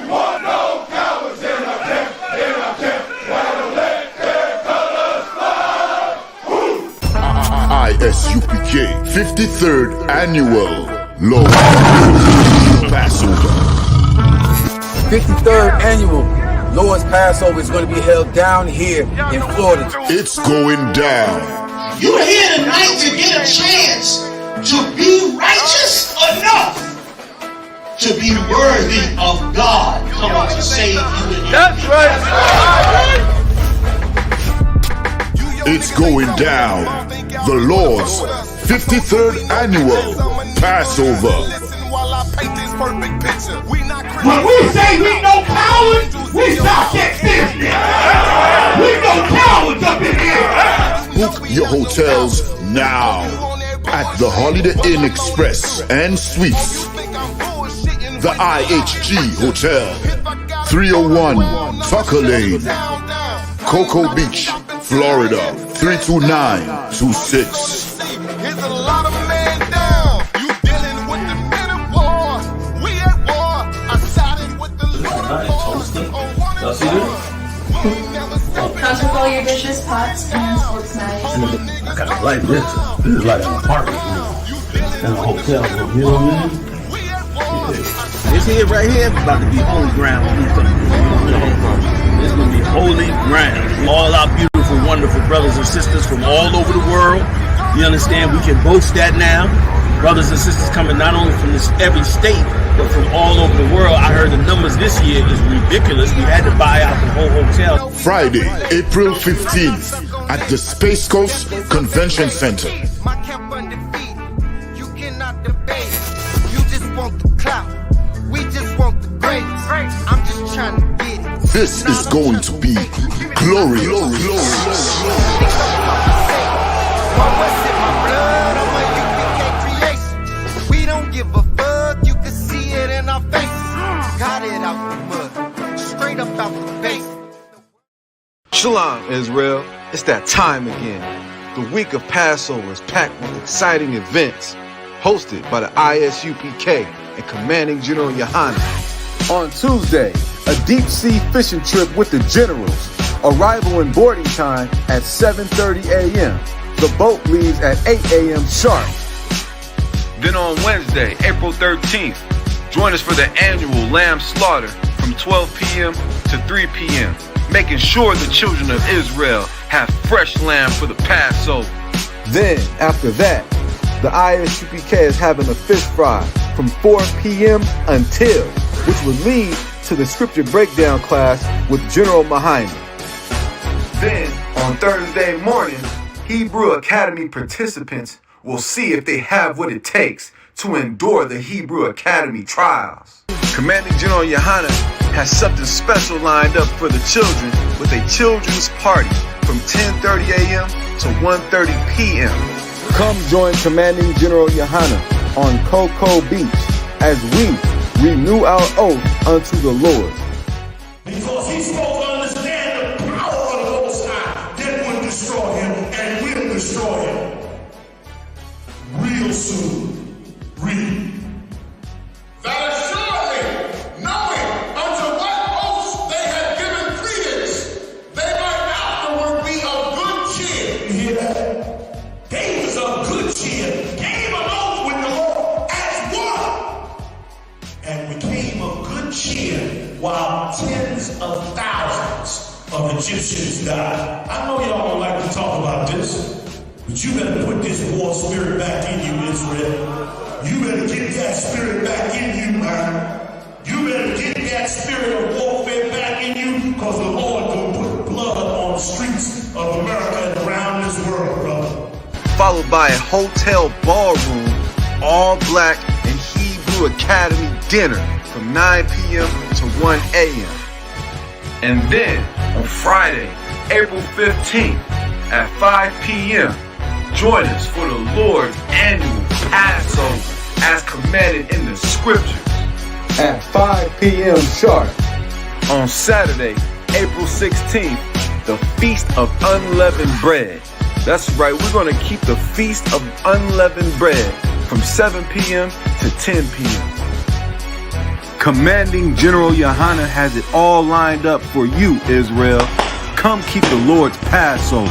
want no cowards in our camp, that'll let their colors fly. I.S.U.P.K. 53rd Annual Lord Passover. 53rd Annual Lord's Passover is going to be held down here in Florida. It's going down. You're here tonight to get a chance to be righteous enough to be worthy of God coming to save you. That's right. It's going down. The Lord's 53rd Annual Passover. When we say we no cowards, we stop that business. We no cowards up in here. Book your hotels now at the Holiday Inn Express and Suites, the IHG Hotel, 301 Tucker Lane, Cocoa Beach, Florida, 32926. Counter all your dishes, pots, pans, forks, knives. I got a light this. This is like an apartment and a hotel room, you know what I mean? This here right here is about to be holy ground. It's going to be holy ground. All our beautiful, wonderful brothers and sisters from all over the world. You understand? We can boast that now. Brothers and sisters coming not only from every state, but from all over the world. I heard the numbers this year is ridiculous. We had to buy out the whole hotel. Friday, April 15th at the Space Coast Convention Center. My camp undefeated. You cannot debate. You just want the clout. We just want the grades. I'm just trying to get it. This is going to be glorious. We don't give a fuck. You can see it in our faces. Got it out the mud. Straight up out the base. Shalom, Israel. It's that time again. The week of Passover is packed with exciting events, hosted by the I.S.U.P.K. and Commanding General Yahanna. On Tuesday, a deep-sea fishing trip with the generals. Arrival and boarding time at 7:30 a.m. The boat leaves at 8 a.m. sharp. Then on Wednesday, April 13th, join us for the annual lamb slaughter from 12 p.m. to 3 p.m., making sure the children of Israel have fresh lamb for the Passover. Then, after that, the I.S.U.P.K. is having a fish fry from 4 p.m. until, which will lead to the scripture breakdown class with General Muhammad. Then, on Thursday morning, Hebrew Academy participants will see if they have what it takes to endure the Hebrew Academy trials. Commanding General Yahanna has something special lined up for the children with a children's party from 10:30 a.m. to 1:30 p.m. Come join Commanding General Yahanna on Cocoa Beach as we renew our oath unto the Lord. Because he's supposed to understand the power of the Most High that would destroy him and will destroy him real soon. Read. That assuredly, knowing unto what oaths they had given credence, they might afterward be of good cheer. You hear that? They was of good cheer, came along with the Lord as one, and became of good cheer while tens of thousands of Egyptians died. I know y'all don't like to talk about this, but you better put this war spirit back in you, Israel. You better get that spirit back in you, man. You better get that spirit of warfare back in you, because the Lord gonna put blood on the streets of America and around this world, brother. Followed by a hotel ballroom, all black and Hebrew Academy dinner from 9 p.m. to 1 a.m. And then on Friday, April 15th at 5 p.m., join us for the Lord's annual Passover as commanded in the scriptures at 5 p.m. sharp. On Saturday, April 16th, the Feast of Unleavened Bread. That's right, we're going to keep the Feast of Unleavened Bread from 7 p.m. to 10 p.m. Commanding General Yahanna has it all lined up for you, Israel. Come keep the Lord's Passover.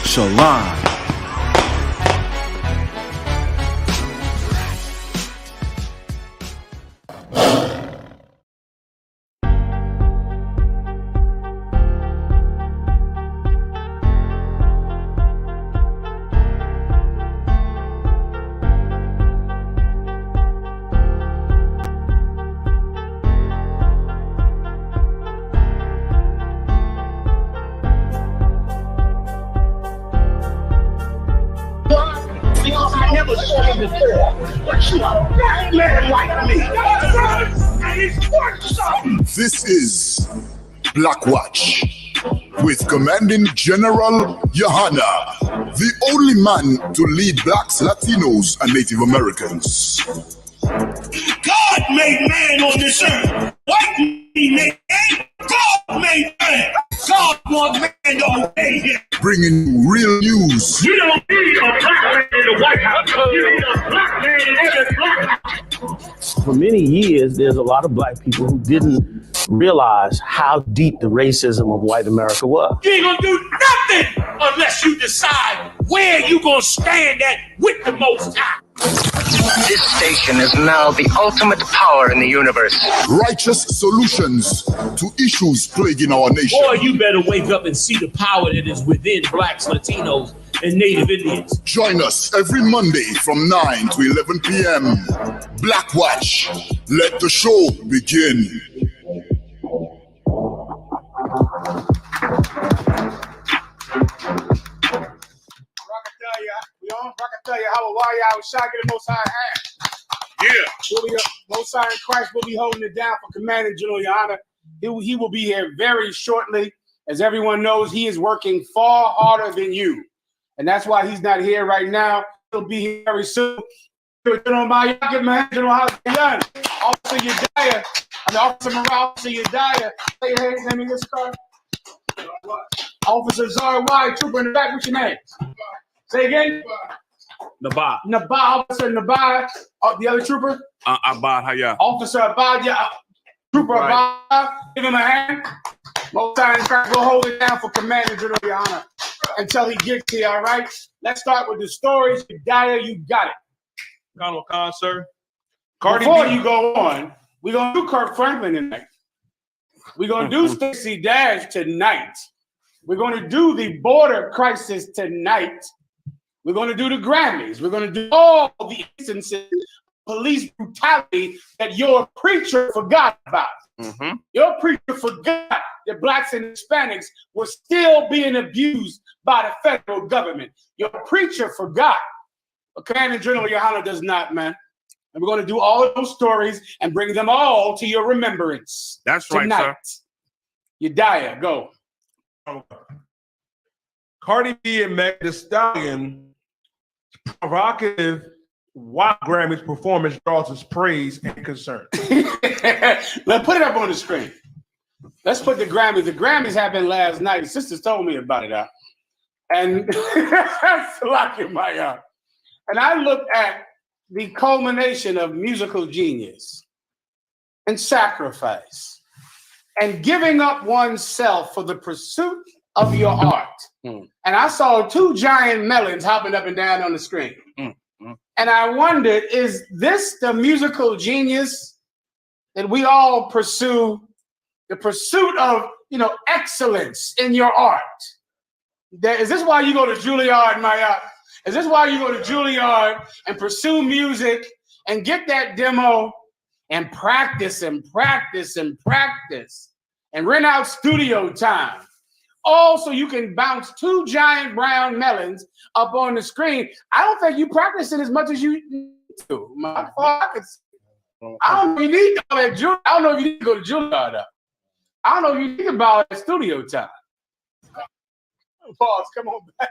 Shalom. Because I never saw you before, but you are a black man like me. And it's worth something. This is Blackwatch with Commanding General Yahanna, the only man to lead blacks, Latinos, and Native Americans. God made man on this earth. White made man. God made man. God wants man to obey him. Bringing real news. You don't need a black man in the White House. You need a black man in every black house. For many years, there's a lot of black people who didn't realize how deep the racism of white America was. You ain't gonna do nothing unless you decide where you gonna stand at with the Most High. This station is now the ultimate power in the universe. Righteous solutions to issues plaguing our nation. Boy, you better wake up and see the power that is within blacks, Latinos, and Native Indians. Join us every Monday from 9 to 11 p.m. Blackwatch. Let the show begin. I tell you how I was shot in the Most High hand. Yeah. Most High in Christ will be holding it down for Commanding General Yahanna. He will be here very shortly. As everyone knows, he is working far harder than you. And that's why he's not here right now. He'll be here very soon. General Mayaka, man, General Hassan, Officer Yedaya, Officer Morale, Officer Yedaya. Hey, let me get this card. Officer Zarwai, trooper in the back, what's your name? Say again? Nabah. Officer Nabah. The other trooper? Abad, how ya? Officer Abad, yeah. Trooper right. Abad. Give him a hand. Most times, we'll hold it down for Commander General Yahanna until he gets here, all right? Let's start with the stories. Dyer, you got it. Colonel Khan, sir. Before you go on, we're going to do Kirk Franklin tonight. We're going to do Stacey Dash tonight. We're going to do the border crisis tonight. We're going to do the Grammys. We're going to do all the instances of police brutality that your preacher forgot about. Mm-hmm. Your preacher forgot that blacks and Hispanics were still being abused by the federal government. Your preacher forgot. But Commanding General Yahanna does not, man. And we're going to do all of those stories and bring them all to your remembrance. That's right, tonight. Sir. Yedaya, go. Cardi B and Megan Thee Stallion provocative WAP Grammys performance draws us praise and concern. Let's put it up on the screen. Let's put the Grammys. The Grammys happened last night. The sisters told me about it. And and I looked at the culmination of musical genius and sacrifice and giving up oneself for the pursuit of your art. And I saw two giant melons hopping up and down on the screen. And I wondered, is this the musical genius that we all pursue? The pursuit of, excellence in your art. Is this why you go to Juilliard, Maya? Is this why you go to Juilliard and pursue music and get that demo and practice and practice and practice and rent out studio time? Also, you can bounce two giant brown melons up on the screen. I don't think you practice it as much as you need to. I don't know if you need all that Juilliard. I don't know if you need to go to Juilliard. I don't know if you need about that studio time. Pause. Come on back.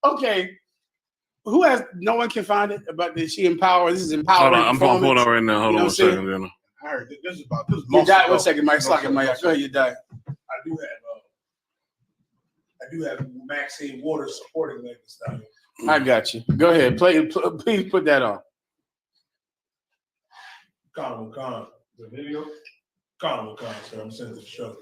Okay. Who has? No one can find it. But did she empower? This is empowering. Hold on. I'm pulling out right now. Hold on 1 second. Then. I heard this is about this. You died. 1 second, Mike. Go ahead. You died. I do have Maxine Waters supporting Megan Thee Stallion. I got you. Go ahead. Please put that on. Khan. The video? Call sir. I'm sending it to the show.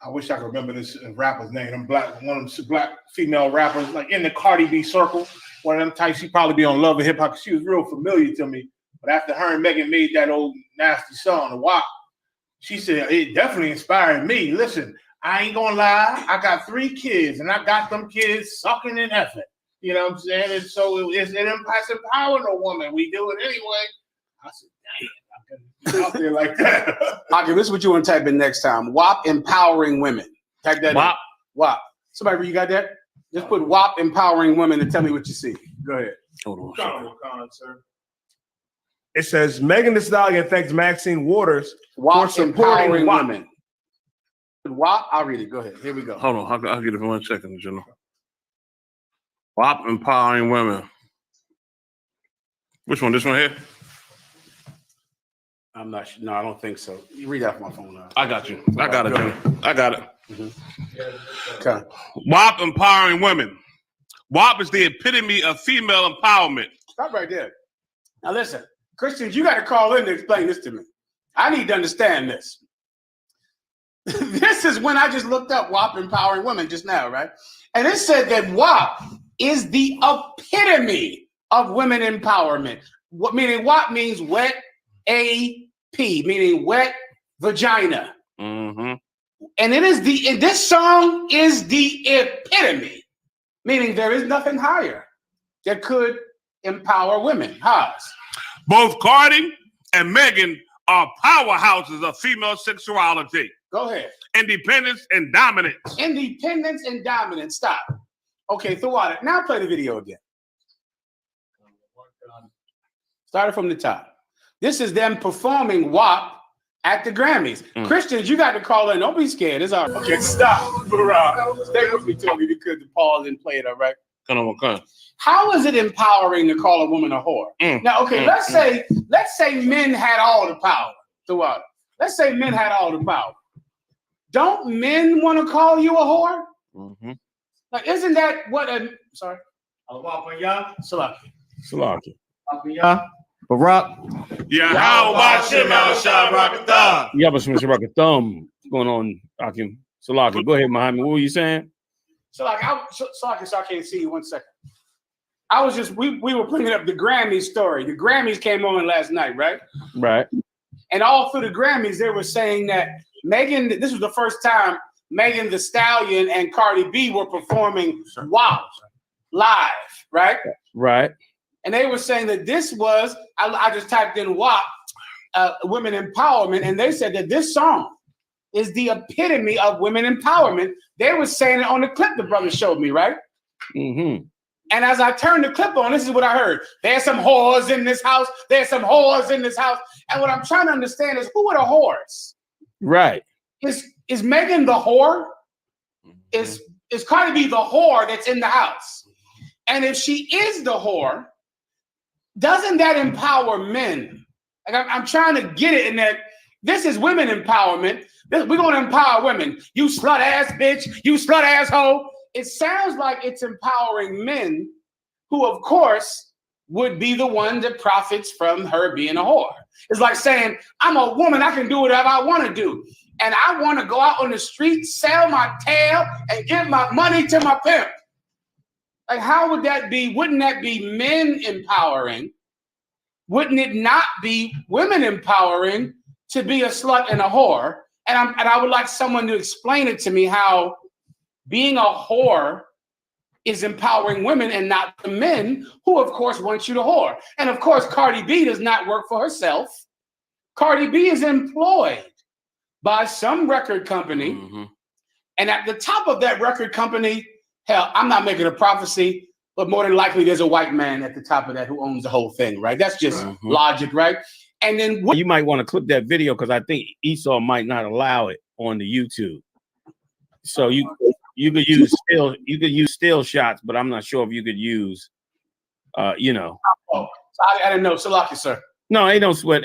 I wish I could remember this rapper's name. I'm black, one of them black female rappers, like in the Cardi B circle. One of them types. She probably be on Love and Hip Hop. She was real familiar to me. But after her and Megan made that old nasty song, the WAP, she said it definitely inspired me. Listen, I ain't gonna lie. I got 3 kids, and I got them kids sucking and effing. You know what I'm saying? And so it's empowering a woman. We do it anyway. I said, damn, out there like that. Okay, this is what you want to type in next time. WAP empowering women. Type that WAP. in. WAP. Somebody, you got that? Just put WAP empowering women and tell me what you see. Go ahead. Hold on, sir. It says Megan Thee Stallion thanks Maxine Waters WAP for empowering supporting WAP. women. WAP, I'll read it. Go ahead. Here we go. Hold on, I'll get it for 1 second, General. WAP empowering women. Which one? This one here? I'm not sure. No, I don't think so. You read that from my phone now. I got you. I got it, General. I got it. Mm-hmm. Okay. WAP empowering women. WAP is the epitome of female empowerment. Stop right there. Now listen, Christians, you got to call in to explain this to me. I need to understand this. This is when I just looked up WAP empowering women just now, right? And it said that WAP is the epitome of women empowerment. What meaning WAP means wet A-P, meaning wet vagina. Mm-hmm. And this song is the epitome, meaning there is nothing higher that could empower women. Haas. Both Cardi and Megan are powerhouses of female sexuality. Go ahead. Independence and dominance. Independence and dominance. Stop. Okay, throughout it. Now play the video again. Started from the top. This is them performing WAP at the Grammys. Christians, you got to call in. Don't be scared. It's all right. Okay, stop. Stay with me, Tony, because the pause and play it, all right? Come on. How is it empowering to call a woman a whore? Now, okay, let's say men had all the power throughout it. Let's say men had all the power. Don't men want to call you a whore? Mm-hmm. Like, isn't that what a sorry? Salaki. Barack. Yeah, how about you, What's going on, Akim? Salaki. Go ahead, Muhammad. What were you saying? So I can't see you 1 second. I was just we were bringing up the Grammy story. The Grammys came on last night, right? Right. And all through the Grammys, they were saying that Megan, this was the first time Megan Thee Stallion and Cardi B were performing WAP live, right? Right. And they were saying that this was, I just typed in WAP, women empowerment, and they said that this song is the epitome of women empowerment. They were saying it on the clip the brother showed me, right? Mm-hmm. And as I turned the clip on, this is what I heard. There's some whores in this house. There's some whores in this house. And what I'm trying to understand is, who are the whores? Right. Is Megan the whore? Is Cardi B the whore that's in the house? And if she is the whore, doesn't that empower men? Like I'm trying to get it in that this is women empowerment. We're going to empower women. You slut ass bitch. You slut asshole. It sounds like it's empowering men who, of course, would be the one that profits from her being a whore. It's like saying, I'm a woman. I can do whatever I want to do. And I want to go out on the street, sell my tail, and give my money to my pimp. Like, how would that be? Wouldn't that be men empowering? Wouldn't it not be women empowering to be a slut and a whore? And I would like someone to explain it to me how being a whore is empowering women and not the men who, of course, want you to whore. And, of course, Cardi B does not work for herself. Cardi B is employed by some record company. Mm-hmm. And at the top of that record company, hell, I'm not making a prophecy, but more than likely there's a white man at the top of that who owns the whole thing, right? That's just logic, right? And then you might want to clip that video because I think Esau might not allow it on the YouTube. So you could use still shots, but I'm not sure if you could use Oh, I didn't know. Salaki, sir. No, ain't no sweat.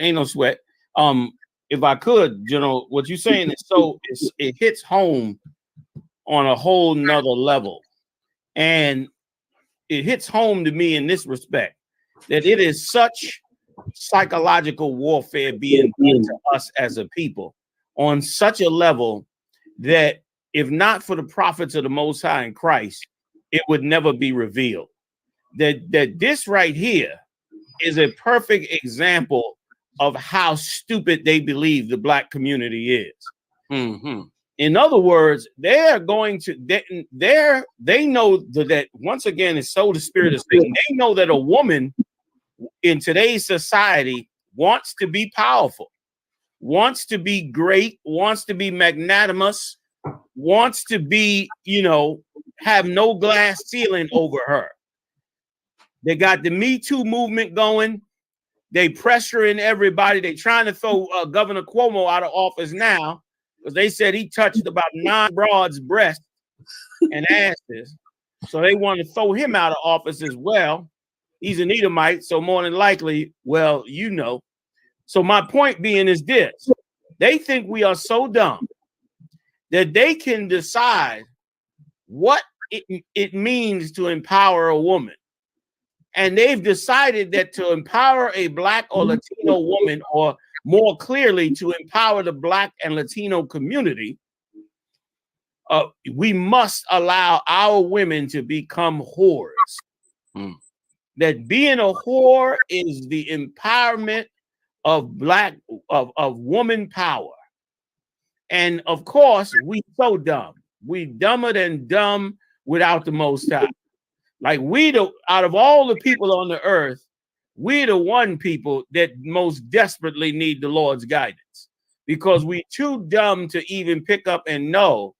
If I could, what you're saying is it hits home on a whole nother level. And it hits home to me in this respect, that it is such psychological warfare being done to us as a people on such a level that if not for the prophets of the Most High in Christ, it would never be revealed. That this right here is a perfect example of how stupid they believe the black community is. In other words, they are going to they know that once again, it's so the spirit of Satan. They know that a woman in today's society wants to be powerful, wants to be great, wants to be magnanimous, wants to be, have no glass ceiling over her. They got the Me Too movement going. They pressuring everybody. They trying to throw Governor Cuomo out of office now because they said he touched about 9 broads' breasts and asses. So they want to throw him out of office as well. He's an Edomite, so more than likely, well, So my point being is this. They think we are so dumb that they can decide what it means to empower a woman. And they've decided that to empower a black or Latino woman, or more clearly, to empower the black and Latino community, we must allow our women to become whores. That being a whore is the empowerment of woman power. And of course, we so dumb. We dumber than dumb without the Most High. Like out of all the people on the earth, we're the one people that most desperately need the Lord's guidance, because we're too dumb to even pick up and know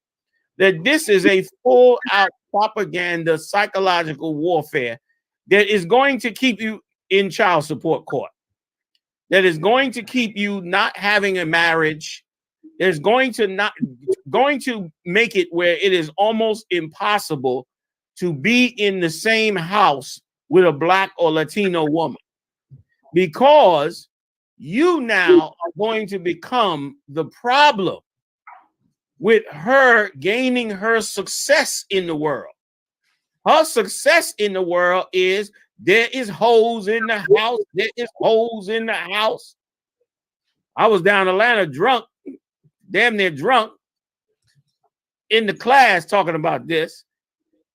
that this is a full out propaganda, psychological warfare that is going to keep you in child support court, that is going to keep you not having a marriage, that is going to make it where it is almost impossible to be in the same house with a black or Latino woman, because you now are going to become the problem with her gaining her success in the world. Her success in the world is there is hoes in the house. There is hoes in the house. I was down in Atlanta drunk, damn near drunk, in the class talking about this.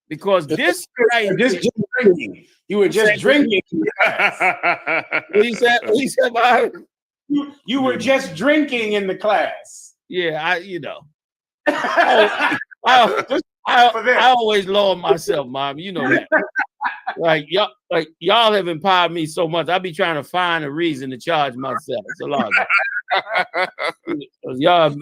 Because this right just drinking. You were just drinking. What he said about it? You were just drinking in the class. Yeah, I always lower myself, Mom. You know that. Like y'all have empowered me so much. I be trying to find a reason to charge myself. It's a lot of y'all,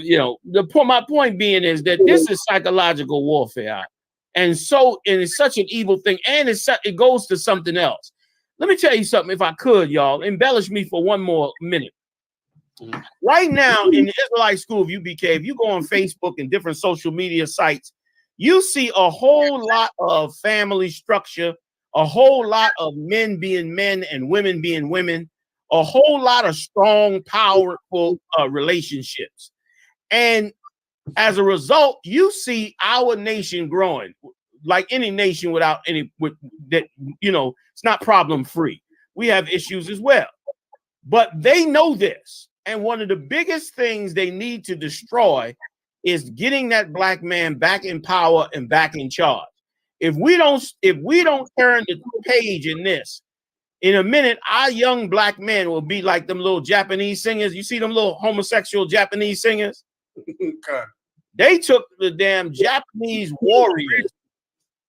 my point being is that this is psychological warfare. And it's such an evil thing, and it goes to something else. Let me tell you something, if I could, y'all. Embellish me for one more minute. Right now, in the Israelite school of UPK, if you go on Facebook and different social media sites, you see a whole lot of family structure, a whole lot of men being men and women being women, a whole lot of strong, powerful relationships. And as a result, you see our nation growing like any nation it's not problem free. We have issues as well, but they know this. And one of the biggest things they need to destroy is getting that black man back in power and back in charge. If we don't turn the page in this, in a minute, our young black men will be like them little Japanese singers. You see them little homosexual Japanese singers? Okay. They took the damn Japanese warriors,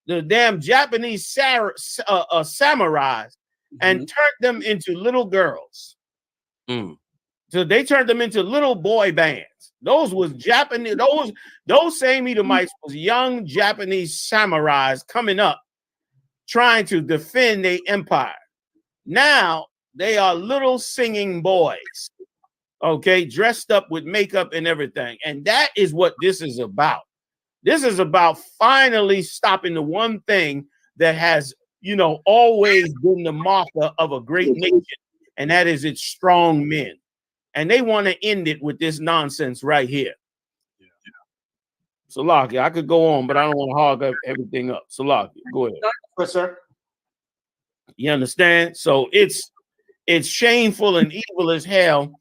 the damn Japanese samurais, and turned them into little girls. So they turned them into little boy bands. Those was Japanese. Those same Edomites was young Japanese samurais coming up, trying to defend their empire. Now they are little singing boys. Okay, dressed up with makeup and everything. And that is what this is about. This is about finally stopping the one thing that has, always been the marker of a great nation, and that is its strong men. And they want to end it with this nonsense right here. Salaki, I could go on, but I don't want to hog everything up. Salaki, go ahead. Yes, sir. You understand? So it's it's shameful and evil as hell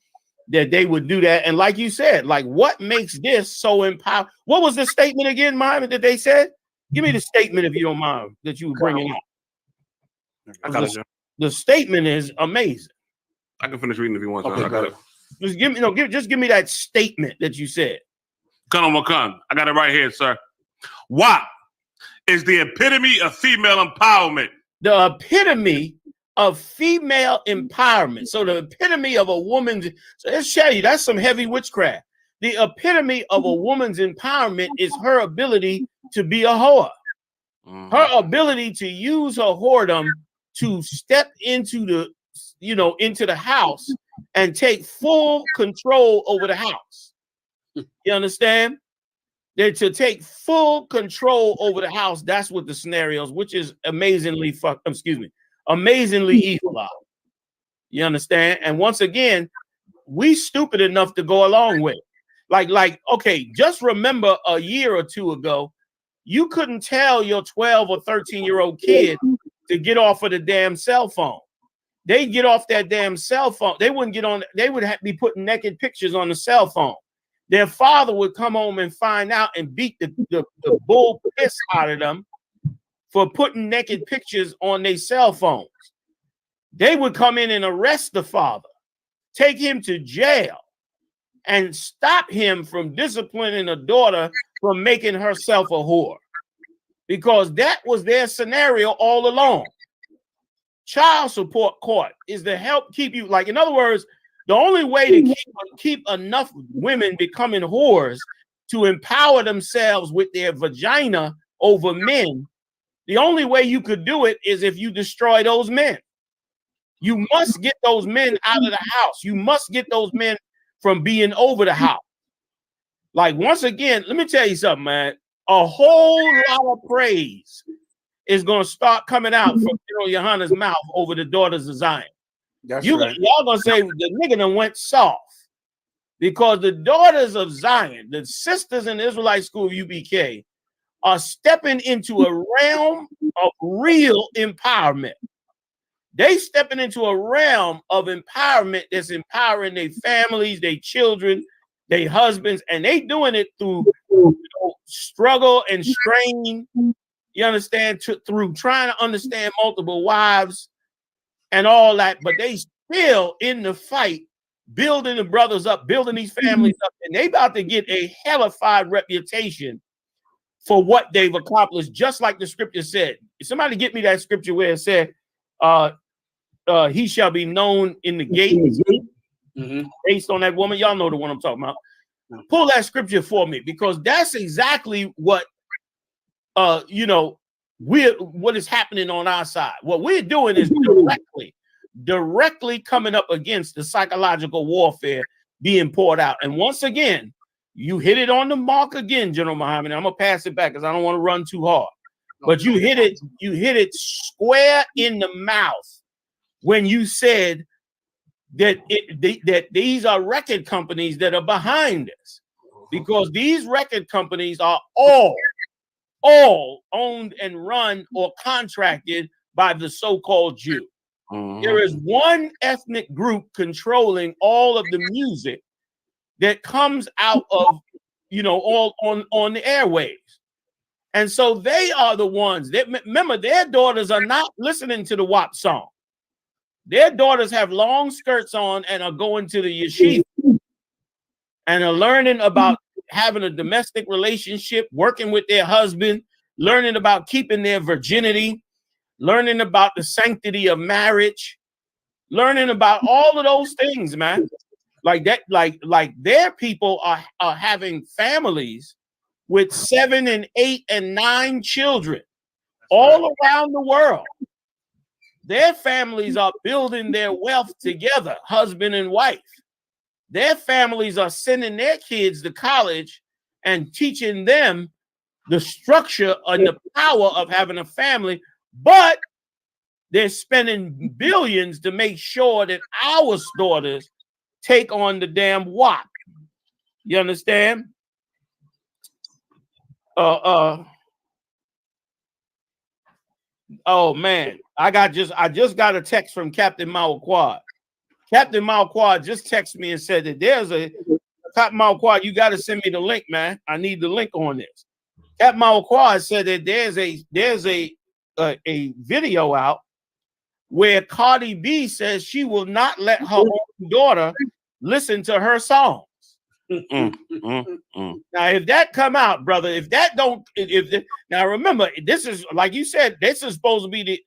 that they would do that. And like you said, like what makes this so empowered? What was the statement again, Myron, that they said? Give me the statement if you don't mind that you were bringing up. I got it. The statement is amazing. I can finish reading if you want. Okay, I got it. Just give me just give me that statement that you said. Come on. I got it right here, sir. WAP is the epitome of female empowerment. The epitome of female empowerment. So the epitome of a woman's, so let's show you, that's some heavy witchcraft. The epitome of a woman's empowerment is her ability to be a whore. Her ability to use her whoredom to step into the, into the house and take full control over the house. You understand? They're to take full control over the house. That's what the scenarios, which is amazingly amazingly evil out. You understand? And once again, we stupid enough to go along with it. Like, okay, just remember a year or two ago, you couldn't tell your 12 or 13-year-old kid to get off of the damn cell phone. They'd get off that damn cell phone. They wouldn't get on. They would be putting naked pictures on the cell phone. Their father would come home and find out and beat the bull piss out of them for putting naked pictures on their cell phones. They would come in and arrest the father, take him to jail, and stop him from disciplining a daughter from making herself a whore. Because that was their scenario all along. Child support court is to help keep you, like, in other words, the only way to keep enough women becoming whores to empower themselves with their vagina over men, the only way you could do it is if you destroy those men. You must get those men out of the house. You must get those men from being over the house. Like, once again, let me tell you something, man. A whole lot of praise is going to start coming out from GEN.YAHANNA's mouth over the daughters of Zion. Y'all gonna say the nigga done went soft because the daughters of Zion, the sisters in the Israelite school of UPK, are stepping into a realm of real empowerment. They stepping into a realm of empowerment that's empowering their families, their children, their husbands, and they doing it through struggle and strain. You understand? Through trying to understand multiple wives and all that, but they still in the fight, building the brothers up, building these families up, and they about to get a hellified reputation for what they've accomplished, just like the scripture said. Somebody get me that scripture where it said, he shall be known in the gate, based on that woman. Y'all know the one I'm talking about. Pull that scripture for me, because that's exactly what, what is happening on our side. What we're doing is directly coming up against the psychological warfare being poured out. And once again, you hit it on the mark again, General Muhammad. I'm gonna pass it back because I don't want to run too hard. But you hit it square in the mouth when you said that that these are record companies that are behind this, because these record companies are all owned and run or contracted by the so-called Jew. There is one ethnic group controlling all of the music that comes out of, all on the airwaves. And so they are the ones that, remember, their daughters are not listening to the WAP song. Their daughters have long skirts on and are going to the yeshiva and are learning about having a domestic relationship, working with their husband, learning about keeping their virginity, learning about the sanctity of marriage, learning about all of those things, man. Like that, like their people are having families with 7 and 8 and 9 children all around the world. Their families are building their wealth together, husband and wife. Their families are sending their kids to college and teaching them the structure and the power of having a family, but they're spending billions to make sure that our daughters take on the damn WAP. You understand? Oh man, I just got a text from Captain Mawquad. Captain Malquad just texted me and said that there's a Captain Malquad. You got to send me the link, man. I need the link on this. Captain Malquad said that there's a video out where Cardi B says she will not let her own daughter listen to her songs. Now, if that come out, brother, now remember, this is like you said, this is supposed to be the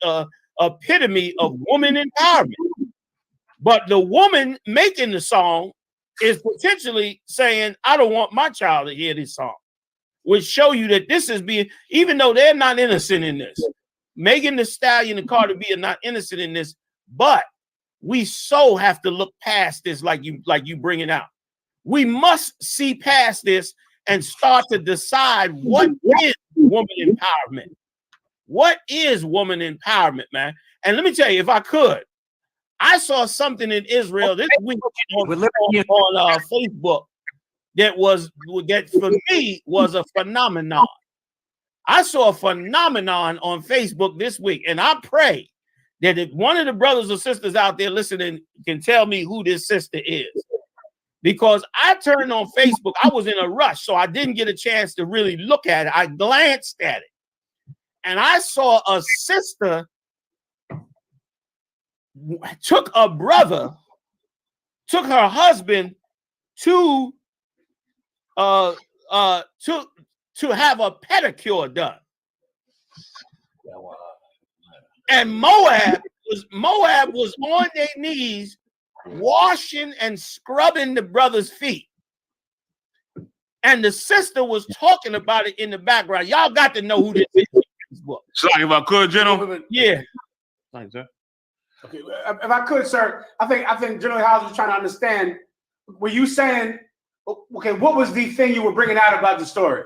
epitome of woman empowerment. But the woman making the song is potentially saying, I don't want my child to hear this song, which show you that this is being, even though they're not innocent in this. Megan Thee Stallion and Cardi B are not innocent in this, but we so have to look past this like you bring it out. We must see past this and start to decide what is woman empowerment. What is woman empowerment, man? And let me tell you, if I could, I saw something in Israel this week on Facebook that for me was a phenomenon. I saw a phenomenon on Facebook this week, and I pray that if one of the brothers or sisters out there listening can tell me who this sister is. Because I turned on Facebook, I was in a rush, so I didn't get a chance to really look at it. I glanced at it, and I saw a sister took her husband to have a pedicure done. And Moab was on their knees washing and scrubbing the brother's feet. And the sister was talking about it in the background. Y'all got to know who this is. So if I could, gentlemen. Yeah. Thanks, sir. Okay, if I could, sir, I think General House was trying to understand. Were you saying, okay, what was the thing you were bringing out about the story?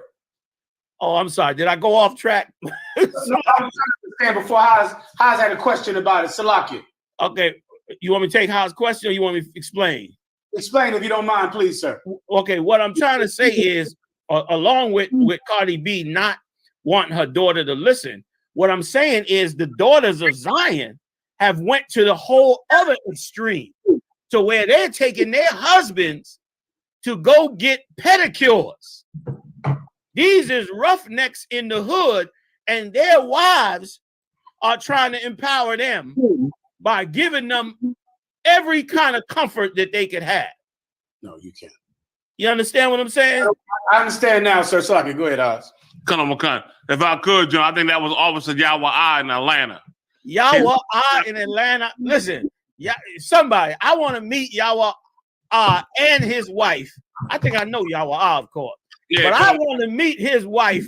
Oh, I'm sorry. Did I go off track? No, I was trying to understand before Haas had a question about it. Salakia. Okay. You want me to take Haas' question or you want me to explain? Explain if you don't mind, please, sir. Okay. What I'm trying to say is, along with Cardi B not wanting her daughter to listen, what I'm saying is the daughters of Zion have went to the whole other extreme to where they're taking their husbands to go get pedicures. These is roughnecks in the hood, and their wives are trying to empower them by giving them every kind of comfort that they could have. No, you can't. You understand what I'm saying? I understand now, sir. Sorry, go ahead, Oz. Come on. If I could, John, I think that was Officer YAHWAH in Atlanta. YAHWAH in Atlanta. Listen, somebody, I want to meet YAHWAH and his wife. I think I know YAHWAH, of course. Yeah, but I want to meet his wife,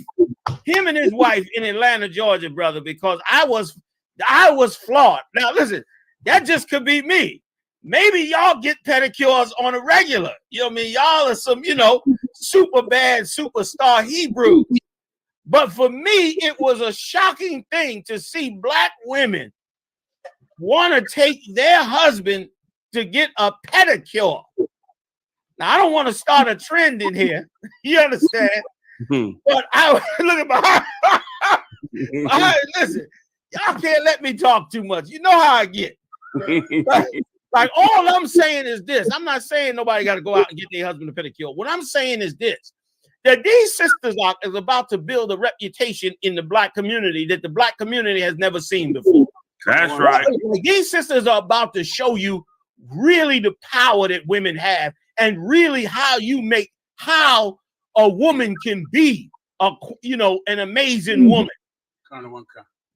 him and his wife in Atlanta, Georgia, brother, because I was flawed. Now, listen, that just could be me. Maybe y'all get pedicures on a regular. You know what I mean? Y'all are some, super bad superstar Hebrews. But for me, it was a shocking thing to see black women want to take their husband to get a pedicure. Now, I don't want to start a trend in here. You understand? But I look at my listen, y'all can't let me talk too much. You know how I get. Like all I'm saying is this. I'm not saying nobody got to go out and get their husband a pedicure. What I'm saying is this, that these sisters are about to build a reputation in the black community that the black community has never seen before. That's right. These sisters are about to show you really the power that women have and really how a woman can be an amazing woman.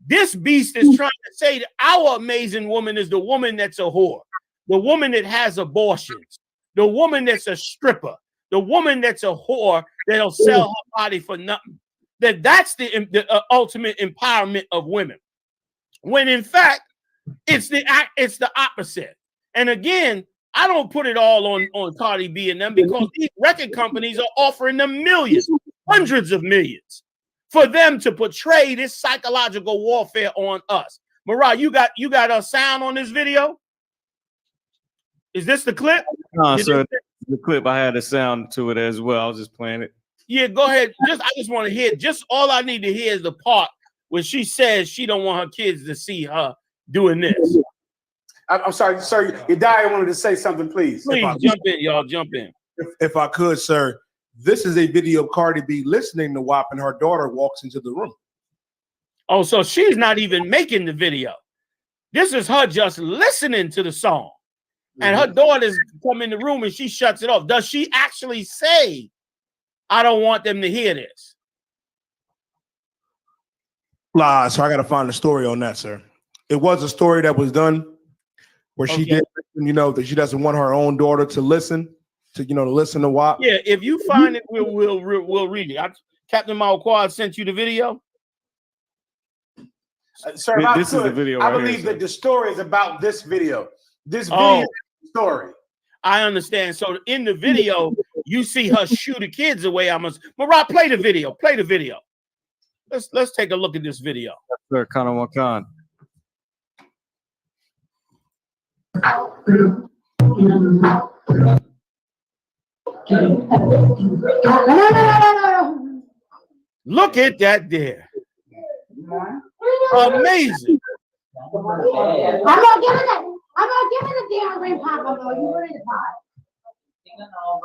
This beast is trying to say that our amazing woman is the woman that's a whore, the woman that has abortions, the woman that's a stripper, the woman that's a whore that'll sell her body for nothing. That's the ultimate empowerment of women. When in fact, it's the opposite. And again, I don't put it all on Cardi B and them because these record companies are offering them millions, hundreds of millions for them to portray this psychological warfare on us. Mariah, you got a sound on this video? Is this the clip? No, sir. The clip, I had a sound to it as well. I was just playing it. Yeah, go ahead. I just want to hear. Just all I need to hear is the part where she says she don't want her kids to see her doing this. I'm sorry, sir. Yediah wanted to say something, please. Please jump in, y'all. Jump in. If I could, sir. This is a video of Cardi B listening to WAP, and her daughter walks into the room. Oh, so she's not even making the video. This is her just listening to the song. And her daughter's come in the room and she shuts it off. Does she actually say, I don't want them to hear this? So I got to find the story on that, sir. It was a story that was done where she did, that she doesn't want her own daughter to listen to, to listen to WAP. Yeah, if you find it, we'll read it. Captain Malquad sent you the video. Sir, this is the video. I believe that the story is about this video. This video story. I understand. So in the video, you see her shoo the kids away. Marat, play the video. Play the video. Let's take a look at this video. Sir, Khan. Look at that there. Amazing. I'm not giving the damn grandpapa though. You ready to pot?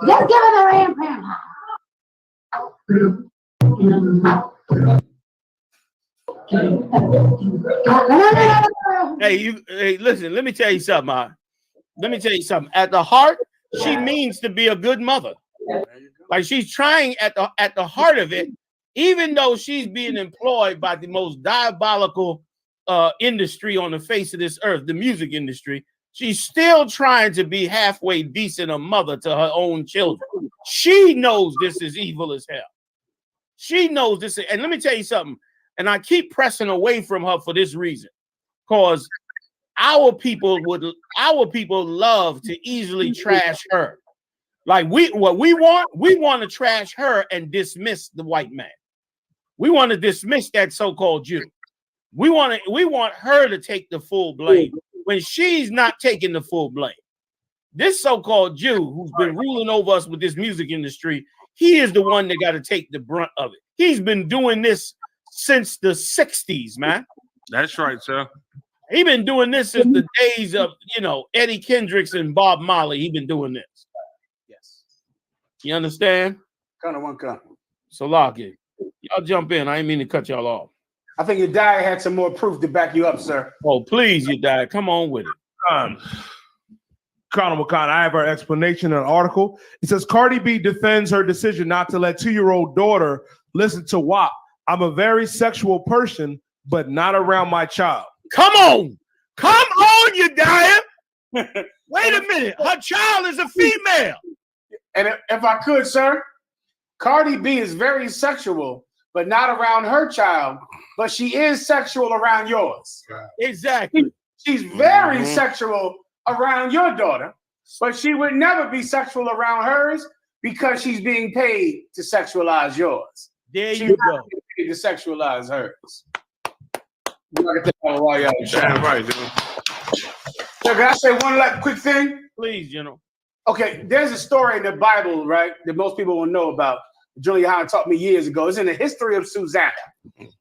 Just give it the grandpapa. Hey, listen, let me tell you something. Let me tell you something. At the heart, she means to be a good mother. Like she's trying at the heart of it, even though she's being employed by the most diabolical industry on the face of this earth, the music industry, she's still trying to be halfway decent a mother to her own children. She knows this is evil as hell. She knows this, and let me tell you something, and I keep pressing away from her for this reason, because our people love to easily trash her. Like we want to trash her and dismiss the white man. We want to dismiss that so-called Jew. We want her to take the full blame when she's not taking the full blame. This so-called Jew who's been ruling over us with this music industry, he is the one that got to take the brunt of it. He's been doing this since the 60s, man. That's right, sir. He's been doing this since the days of, Eddie Kendricks and Bob Marley. He's been doing this. Yes. You understand? Kind of one kind. So lock it. Y'all jump in. I didn't mean to cut y'all off. I think Yediah had some more proof to back you up, sir. Oh, please, Yediah. Come on with it. Colonel McCon, I have our explanation in an article. It says Cardi B defends her decision not to let 2-year-old daughter listen to WAP. I'm a very sexual person, but not around my child. Come on, Yediah. Wait a minute. Her child is a female. And if I could, sir, Cardi B is very sexual, but not around her child, but she is sexual around yours. Exactly. She's very sexual around your daughter, but she would never be sexual around hers because she's being paid to sexualize yours. There you go. Paid to sexualize hers. I'm not gonna take that while y'all chat. Right, dude. So can I say one quick thing? Please, General. Okay, there's a story in the Bible, right, that most people will know about. Gen.YAHANNA taught me years ago. It's in the history of Susanna.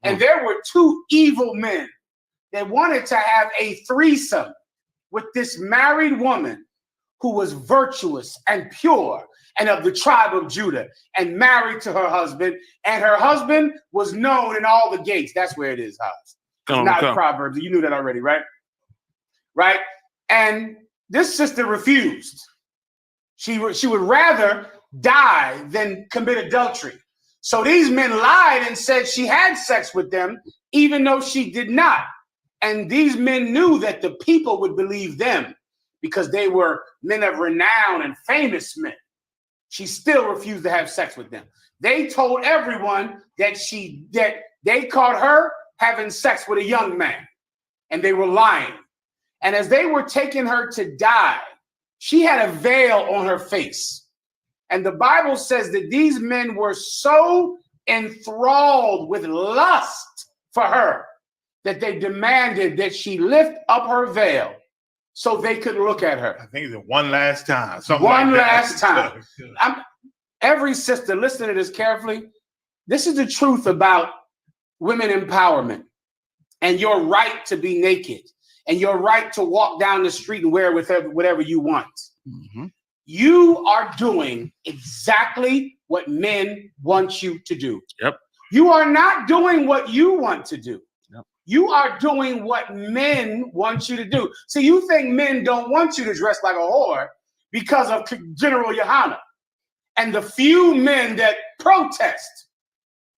And there were 2 evil men that wanted to have a threesome with this married woman who was virtuous and pure and of the tribe of Judah and married to her husband. And her husband was known in all the gates. That's where it is, House. Not Proverbs. You knew that already, right? Right? And this sister refused. She would rather die than commit adultery. So these men lied and said she had sex with them, even though she did not. And these men knew that the people would believe them because they were men of renown and famous men. She still refused to have sex with them. They told everyone that they caught her having sex with a young man, and they were lying. And as they were taking her to die, she had a veil on her face. And the Bible says that these men were so enthralled with lust for her that they demanded that she lift up her veil so they could look at her. I think it's one last time. One last time. Every sister, listen to this carefully. This is the truth about women empowerment and your right to be naked and your right to walk down the street and wear whatever you want. You are doing exactly what men want you to do. Yep. You are not doing what you want to do. Yep. You are doing what men want you to do. See, you think men don't want you to dress like a whore because of General Yohanna and the few men that protest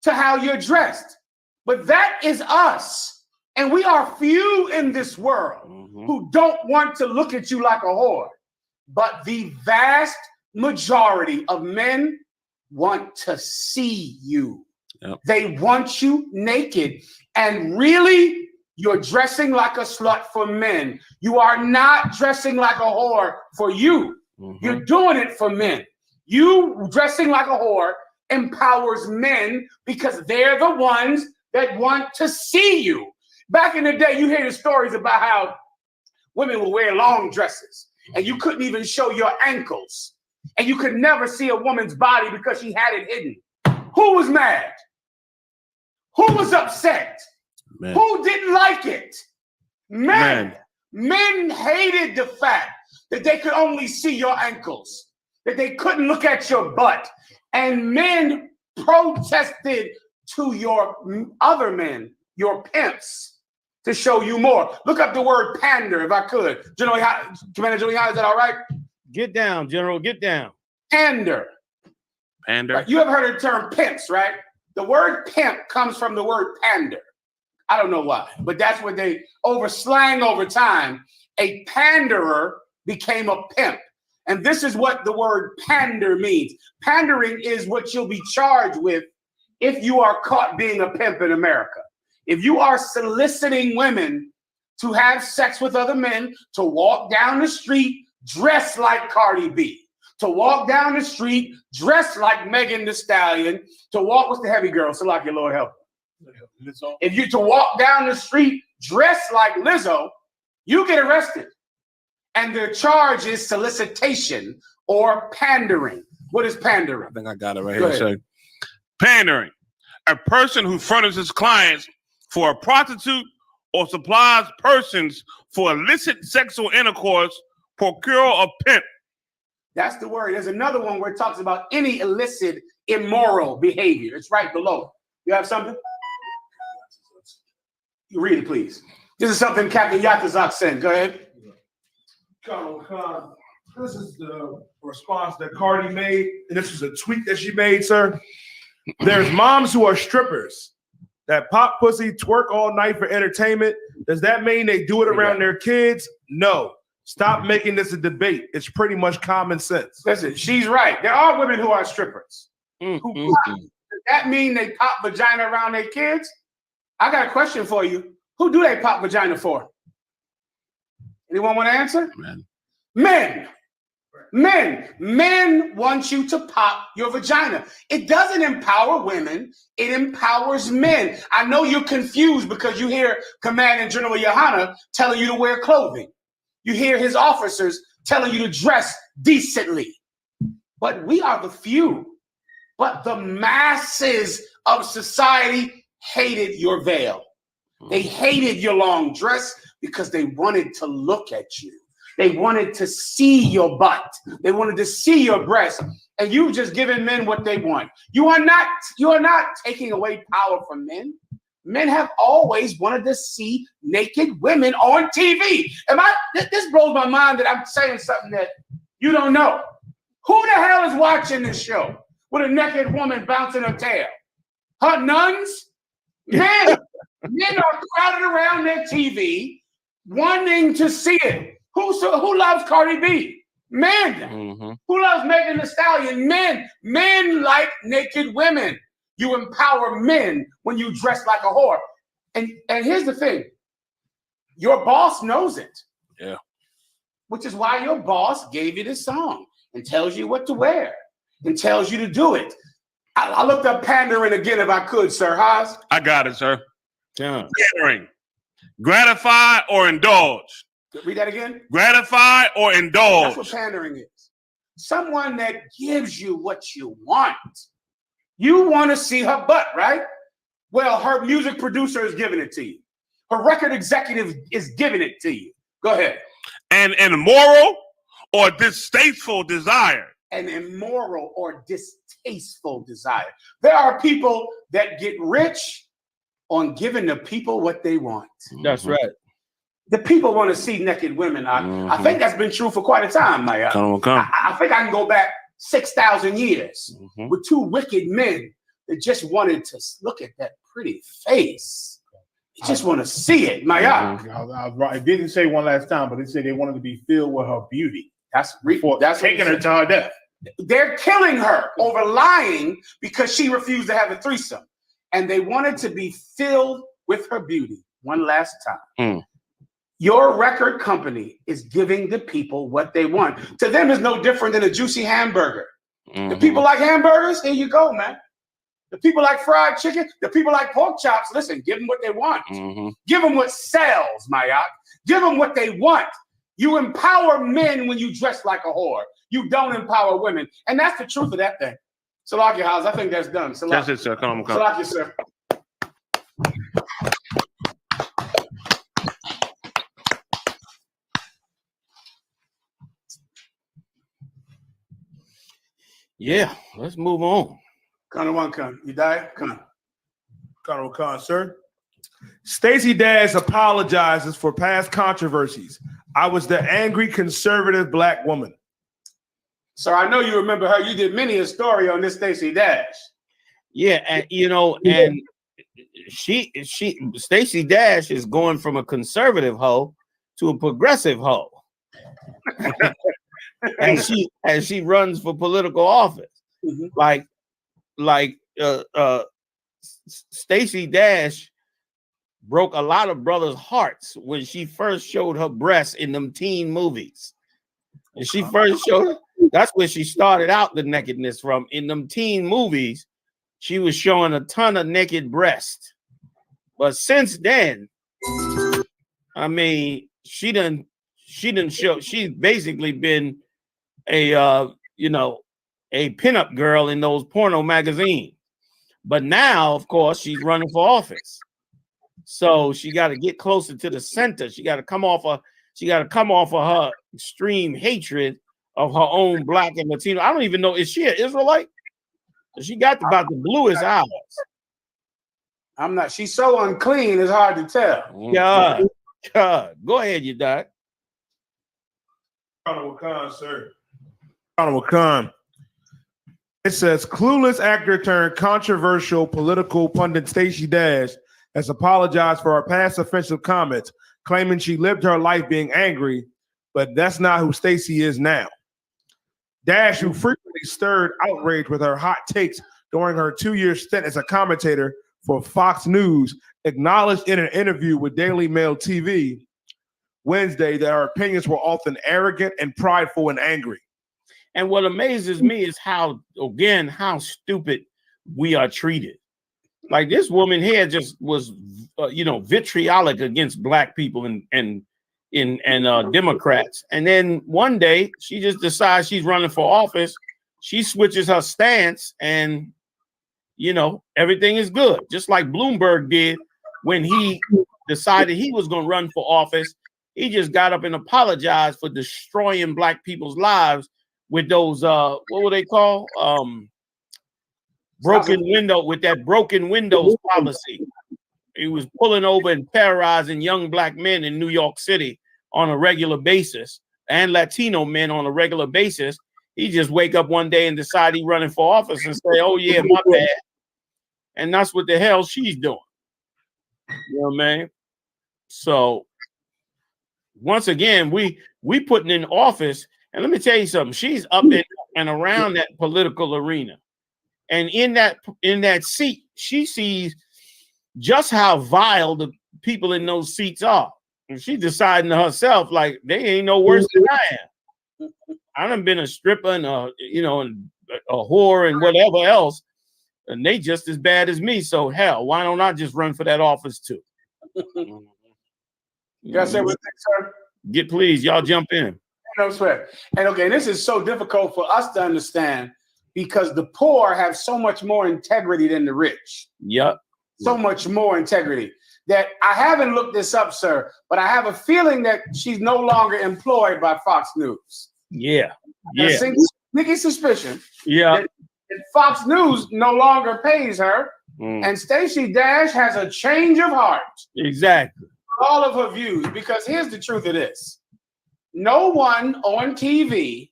to how you're dressed. But that is us. And we are few in this world who don't want to look at you like a whore. But the vast majority of men want to see you. Yep. They want you naked. And really, you're dressing like a slut for men. You are not dressing like a whore for you. You're doing it for men. You dressing like a whore empowers men because they're the ones that want to see you. Back in the day, you hear the stories about how women would wear long dresses and you couldn't even show your ankles and you could never see a woman's body because she had it hidden. Who was mad? Who was upset? Men. Who didn't like it? Men. Men hated the fact that they could only see your ankles, that they couldn't look at your butt. And men protested to your other men, your pimps, to show you more. Look up the word pander if I could. Commander General, is that all right? Get down, General, get down. Pander. Pander. Right. You ever heard of the term pimps, right? The word pimp comes from the word pander. I don't know why, but that's what they slang over time. A panderer became a pimp. And this is what the word pander means. Pandering is what you'll be charged with if you are caught being a pimp in America. If you are soliciting women to have sex with other men, to walk down the street dressed like Cardi B, to walk down the street dressed like Megan Thee Stallion, to walk with the heavy girl, so like your Lord help. If you to walk down the street dressed like Lizzo, you get arrested. And the charge is solicitation or pandering. What is pandering? I think I got it right here. So, pandering, a person who furnishes clients for a prostitute or supplies persons for illicit sexual intercourse, procure a pimp. That's the word. There's another one where it talks about any illicit, immoral behavior. It's right below. You have something? You read it, please. This is something Captain Yatazak sent. Go ahead. This is the response that Cardi made, and this is a tweet that she made, sir. There's moms who are strippers that pop pussy, twerk all night for entertainment. Does that mean they do it around their kids? No. Stop making this a debate. It's pretty much common sense. Listen, she's right. There are women who are strippers. Does that mean they pop vagina around their kids? I got a question for you. Who do they pop vagina for? Anyone want to answer? Men. Men want you to pop your vagina. It doesn't empower women. It empowers men. I know you're confused because you hear Commanding General Yohanna telling you to wear clothing. You hear his officers telling you to dress decently. But we are the few. But the masses of society hated your veil. They hated your long dress because they wanted to look at you. They wanted to see your butt. They wanted to see your breast. And you've just given men what they want. You are not taking away power from men. Men have always wanted to see naked women on TV. This blows my mind that I'm saying something that you don't know. Who the hell is watching this show with a naked woman bouncing her tail? Her nuns? Men. Men are crowded around their TV wanting to see it. Who loves Cardi B? Men. Who loves Megan Thee Stallion? Men. Men like naked women. You empower men when you dress like a whore. And here's the thing. Your boss knows it. Yeah. Which is why your boss gave you this song and tells you what to wear and tells you to do it. I looked up pandering again if I could, Sir Haas. I got it, sir. Pandering. Gratify or indulge. Read that again. Gratify or indulge. That's what pandering is. Someone that gives you what you want. You want to see her butt, right? Well, her music producer is giving it to you. Her record executive is giving it to you. Go ahead. An immoral or distasteful desire. An immoral or distasteful desire. There are people that get rich on giving the people what they want. That's right. The people want to see naked women. I think that's been true for quite a time, Maya. I think I can go back 6,000 years with two wicked men that just wanted to look at that pretty face. They just want to see it, Maya. It didn't say one last time, but it said they wanted to be filled with her beauty. That's taking her to her death. They're killing her over lying because she refused to have a threesome. And they wanted to be filled with her beauty. One last time. Your record company is giving the people what they want. To them, it's no different than a juicy hamburger. The people like hamburgers, here you go, man. The people like fried chicken, the people like pork chops, listen, give them what they want. Give them what sells, Mayat. Give them what they want. You empower men when you dress like a whore. You don't empower women. And that's the truth of that thing. Salakia House, I think that's done. Salakia. That's it, sir. Come on. Salakia, sir. Yeah, let's move on. Khan, you die? Khan, sir. Stacey Dash apologizes for past controversies. I was the angry conservative black woman. Sir, I know you remember her. You did many a story on this Stacey Dash. Yeah, and and Stacey Dash is going from a conservative hoe to a progressive hoe. and she runs for political office. Like Stacey Dash broke a lot of brothers' hearts when she first showed her breasts in them teen movies. And she first showed, that's where she started out the nakedness from. In them teen movies, she was showing a ton of naked breasts. But since then, I mean, she didn't show, she's basically been a pinup girl in those porno magazines. But now, of course, she's running for office. So she got to get closer to the center. She got to come off of her extreme hatred of her own black and Latino. I don't even know, is she an Israelite? She got about the bluest eyes. I'm not, she's so unclean, it's hard to tell. God. Go ahead, you die. Honorable Khan, sir. Honorable Khan. It says clueless actor turned controversial political pundit Stacey Dash has apologized for her past offensive comments, claiming she lived her life being angry, but that's not who Stacey is now. Dash, who frequently stirred outrage with her hot takes during her 2-year stint as a commentator for Fox News, acknowledged in an interview with Daily Mail TV Wednesday that her opinions were often arrogant and prideful and angry. And what amazes me is how stupid we are treated. Like this woman here just was, vitriolic against black people and Democrats. And then one day she just decides she's running for office. She switches her stance and, everything is good. Just like Bloomberg did when he decided he was going to run for office. He just got up and apologized for destroying black people's lives with those, what were they called? Broken windows policy. He was pulling over and terrorizing young black men in New York City on a regular basis and Latino men on a regular basis. He just wake up one day and decide he's running for office and say, oh yeah, my bad. And that's what the hell she's doing. You know what I mean? So once again, we putting in office, and let me tell you something, she's up in and around that political arena. And in that seat, she sees just how vile the people in those seats are. And she's deciding to herself, like, they ain't no worse than I am. I done been a stripper and a whore and whatever else, and they just as bad as me. So hell, why don't I just run for that office too? You gotta say what sir? Please, y'all jump in. No sweat. And okay, this is so difficult for us to understand because the poor have so much more integrity than the rich. Yep. So much more integrity. that I haven't looked this up, sir, but I have a feeling that she's no longer employed by Fox News. Yeah. A Yeah. sneaky suspicion. Yeah. That Fox News no longer pays her, and Stacey Dash has a change of heart. Exactly. All of her views, because here's the truth of this: no one on TV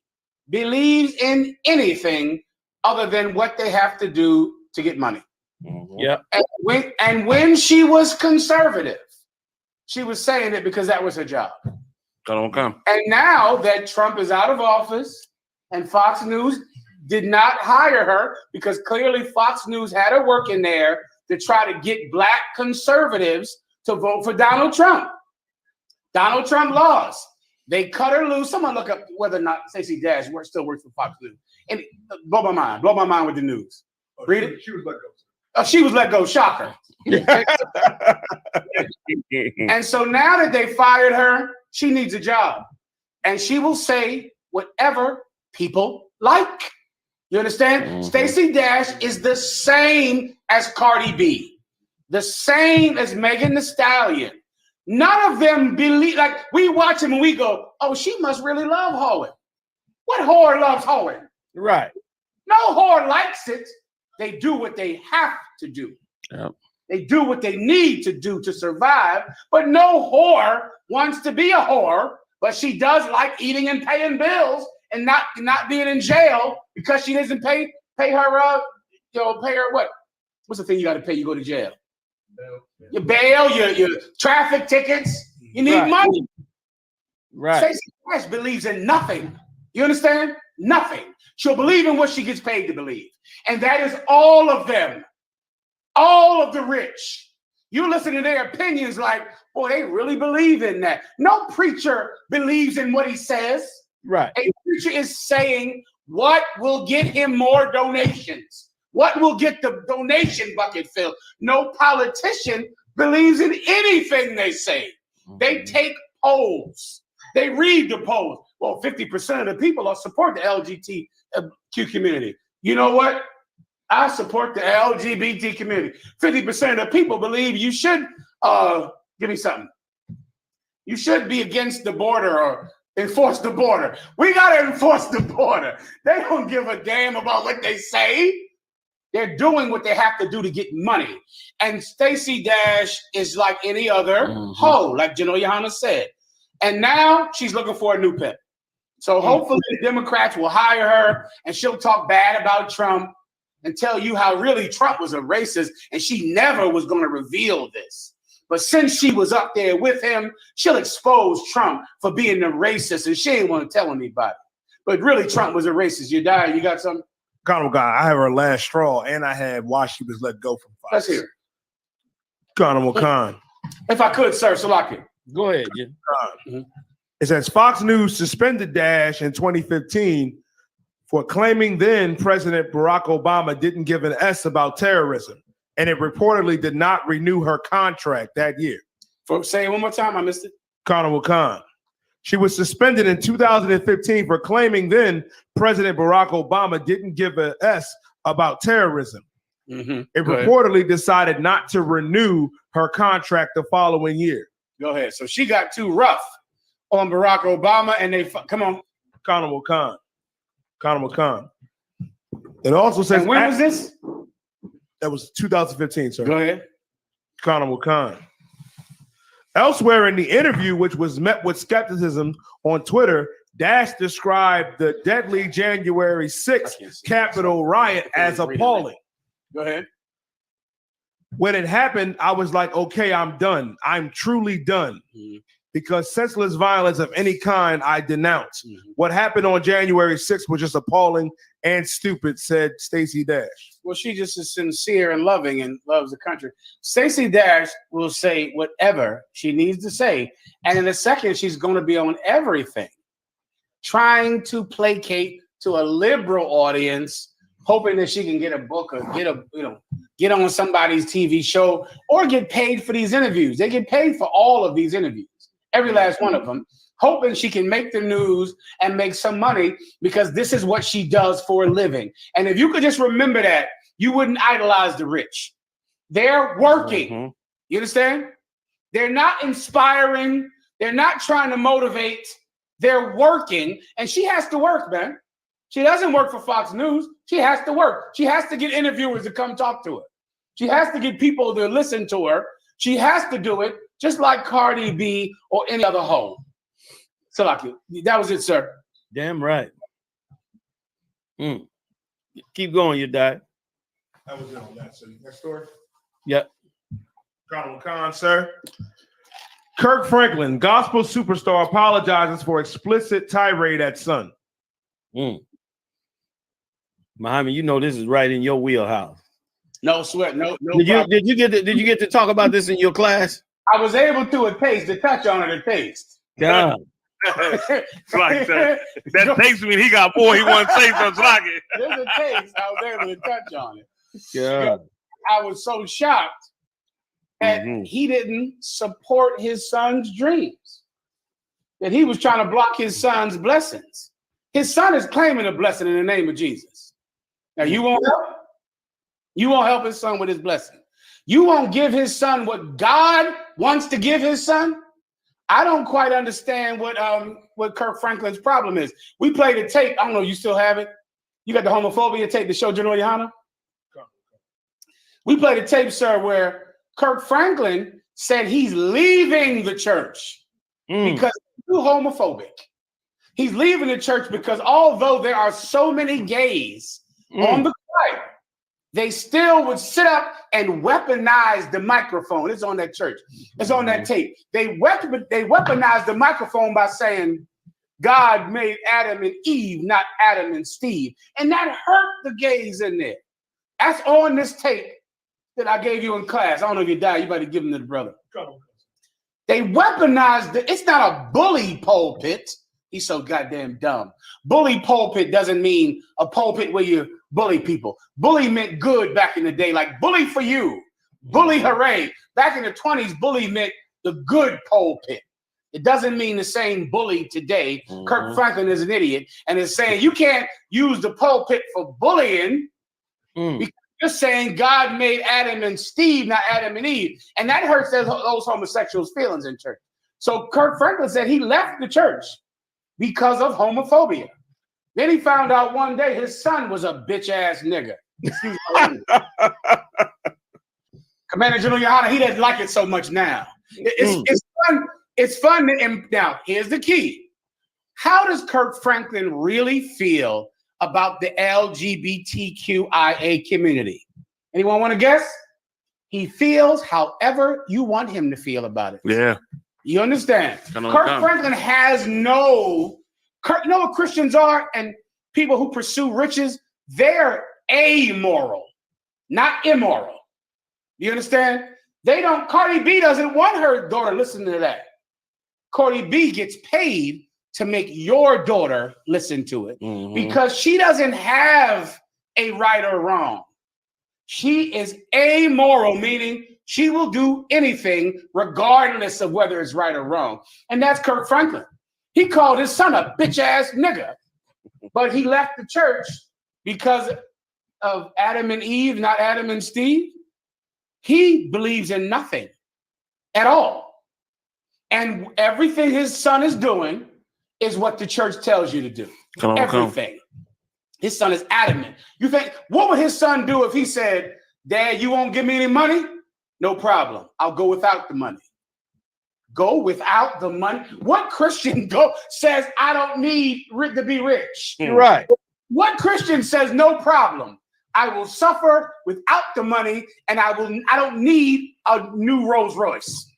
believes in anything other than what they have to do to get money. Yeah. And when she was conservative, she was saying it because that was her job. Okay. And now that Trump is out of office and Fox News did not hire her, because clearly Fox News had her working there to try to get black conservatives to vote for Donald Trump. Donald Trump lost. They cut her loose. Someone look up whether or not Stacey Dash still works for Fox News. And blow my mind. Blow my mind with the news. Read it. She was let go. She was let go. Shocker. And so now that they fired her, she needs a job. And she will say whatever people like. You understand? Stacey Dash is the same as Cardi B, the same as Megan Thee Stallion. None of them believe, like we watch them and we go, oh, she must really love hoeing. What whore loves hoeing? Right. No whore likes it. They do what they have to do. Yep. They do what they need to do to survive, but no whore wants to be a whore, but she does like eating and paying bills and not being in jail because she doesn't pay her pay her what? What's the thing you got to pay? You go to jail. Your bail, your traffic tickets. You need money. Right. Stacey Dash believes in nothing. You understand? Nothing. She'll believe in what she gets paid to believe. And that is all of them. All of the rich. You listen to their opinions like, boy, they really believe in that. No preacher believes in what he says. Right. A preacher is saying what will get him more donations. What will get the donation bucket filled? No politician believes in anything they say. They take polls. They read the polls. Well, 50% of the people support the LGBTQ community. You know what? I support the LGBT community. 50% of the people believe you should, give me something. You should be against the border or enforce the border. We got to enforce the border. They don't give a damn about what they say. They're doing what they have to do to get money. And Stacey Dash is like any other hoe, like GEN.YAHANNA said. And now she's looking for a new pimp. So hopefully the Democrats will hire her and she'll talk bad about Trump and tell you how really Trump was a racist and she never was going to reveal this. But since she was up there with him, she'll expose Trump for being a racist and she ain't want to tell anybody. But really Trump was a racist. You died. You got something? Colonel Guy, I have her last straw, and I had why she was let go from Fox. Let's hear it. Colonel Khan. If I could, sir, Salaki. Go ahead, Jim. It says Fox News suspended Dash in 2015 for claiming then President Barack Obama didn't give an S about terrorism, and it reportedly did not renew her contract that year. Say it one more time, I missed it. Colonel Khan. She was suspended in 2015 for claiming then President Barack Obama didn't give an S about terrorism. It reportedly decided not to renew her contract the following year. Go ahead. So she got too rough on Barack Obama, and they come on. Colonel Khan. Colonel Khan. It also says. And when was this? That was 2015, sir. Go ahead. Colonel Khan. Elsewhere in the interview, which was met with skepticism on Twitter, Dash described the deadly January 6th Capitol riot as appalling. Go ahead. When it happened, I was like, okay, I'm done. I'm truly done. Because senseless violence of any kind, I denounce. What happened on January 6th was just appalling and stupid, said Stacey Dash. Well, she just is sincere and loving and loves the country. Stacey Dash will say whatever she needs to say. And in a second, she's going to be on everything, trying to placate to a liberal audience, hoping that she can get a book or get on somebody's TV show or get paid for these interviews. They get paid for all of these interviews, every last one of them, hoping she can make the news and make some money because this is what she does for a living. And if you could just remember that, you wouldn't idolize the rich. They're working. You understand? They're not inspiring. They're not trying to motivate. They're working, and she has to work, man. She doesn't work for Fox News. She has to work. She has to get interviewers to come talk to her. She has to get people to listen to her. She has to do it just like Cardi B or any other hoe. So, like, that was it, sir. Damn right. Keep going, you die. That was it on that. So next story. Yep. Colonel Khan, sir. Kirk Franklin, gospel superstar, apologizes for explicit tirade at son. Muhammad, you know this is right in your wheelhouse. No sweat. No. Did you get to talk about this in your class? I was able to touch on it, a taste. God. It's like that takes me. He got more he wants to say, so it's like it. There's a taste. I was able to touch on it. Yeah. I was so shocked that he didn't support his son's dreams, that he was trying to block his son's blessings. His son is claiming a blessing in the name of Jesus. Now, you won't help? You won't help his son with his blessing. You won't give his son what God wants to give his son? I don't quite understand what Kirk Franklin's problem is. We played a tape. I don't know, you still have it? You got the homophobia tape to show GEN.YAHANNA? We played a tape, sir, where Kirk Franklin said he's leaving the church because he's too homophobic. He's leaving the church because although there are so many gays on the choir, they still would sit up and weaponize the microphone. It's on that church. It's on that tape. They weaponized the microphone by saying, God made Adam and Eve, not Adam and Steve. And that hurt the gays in there. That's on this tape that I gave you in class. I don't know if you died. You better give them to the brother. They weaponized it. It's not a bully pulpit. He's so goddamn dumb. Bully pulpit doesn't mean a pulpit where you bully people. Bully meant good back in the day, like bully for you, bully hooray. Back in the 20s, bully meant the good pulpit. It doesn't mean the same bully today. Kirk Franklin is an idiot and is saying you can't use the pulpit for bullying because you're saying God made Adam and Steve, not Adam and Eve. And that hurts those homosexuals' feelings in church. So Kirk Franklin said he left the church because of homophobia. Then he found out one day his son was a bitch-ass nigga. Commander GEN.YAHANNA, he doesn't like it so much now. It's fun. It's fun. Now, here's the key. How does Kirk Franklin really feel about the LGBTQIA community? Anyone want to guess? He feels however you want him to feel about it. Yeah. You understand? Kirk Franklin has you know what Christians are and people who pursue riches? They're amoral, not immoral. You understand? Cardi B doesn't want her daughter listening to that. Cardi B gets paid to make your daughter listen to it because she doesn't have a right or wrong. She is amoral, meaning she will do anything regardless of whether it's right or wrong. And that's Kirk Franklin. He called his son a bitch-ass nigga, but he left the church because of Adam and Eve, not Adam and Steve. He believes in nothing at all. And everything his son is doing is what the church tells you to do. Everything. His son is adamant. You think, what would his son do if he said, Dad, you won't give me any money? No problem. I'll go without the money. Go without the money? What Christian says, I don't need to be rich? Right. What Christian says, no problem. I will suffer without the money and I don't need a new Rolls Royce.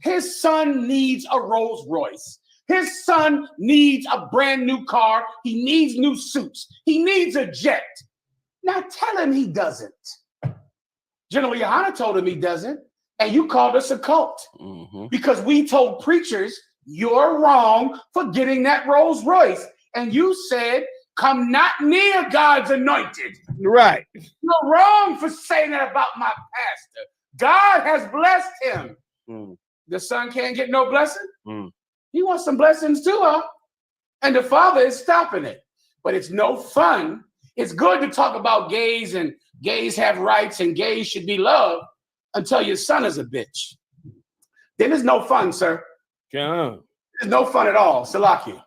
His son needs a Rolls Royce. His son needs a brand new car. He needs new suits. He needs a jet. Now tell him he doesn't. GEN.YAHANNA told him he doesn't. And you called us a cult because we told preachers you're wrong for getting that Rolls Royce. And you said, come not near God's anointed. Right. You're wrong for saying that about my pastor. God has blessed him. The son can't get no blessing. He wants some blessings too, huh? And the father is stopping it. But it's no fun. It's good to talk about gays and gays have rights and gays should be loved until your son is a bitch. then it's no fun, sir. Come. There's no fun at all. Salaki.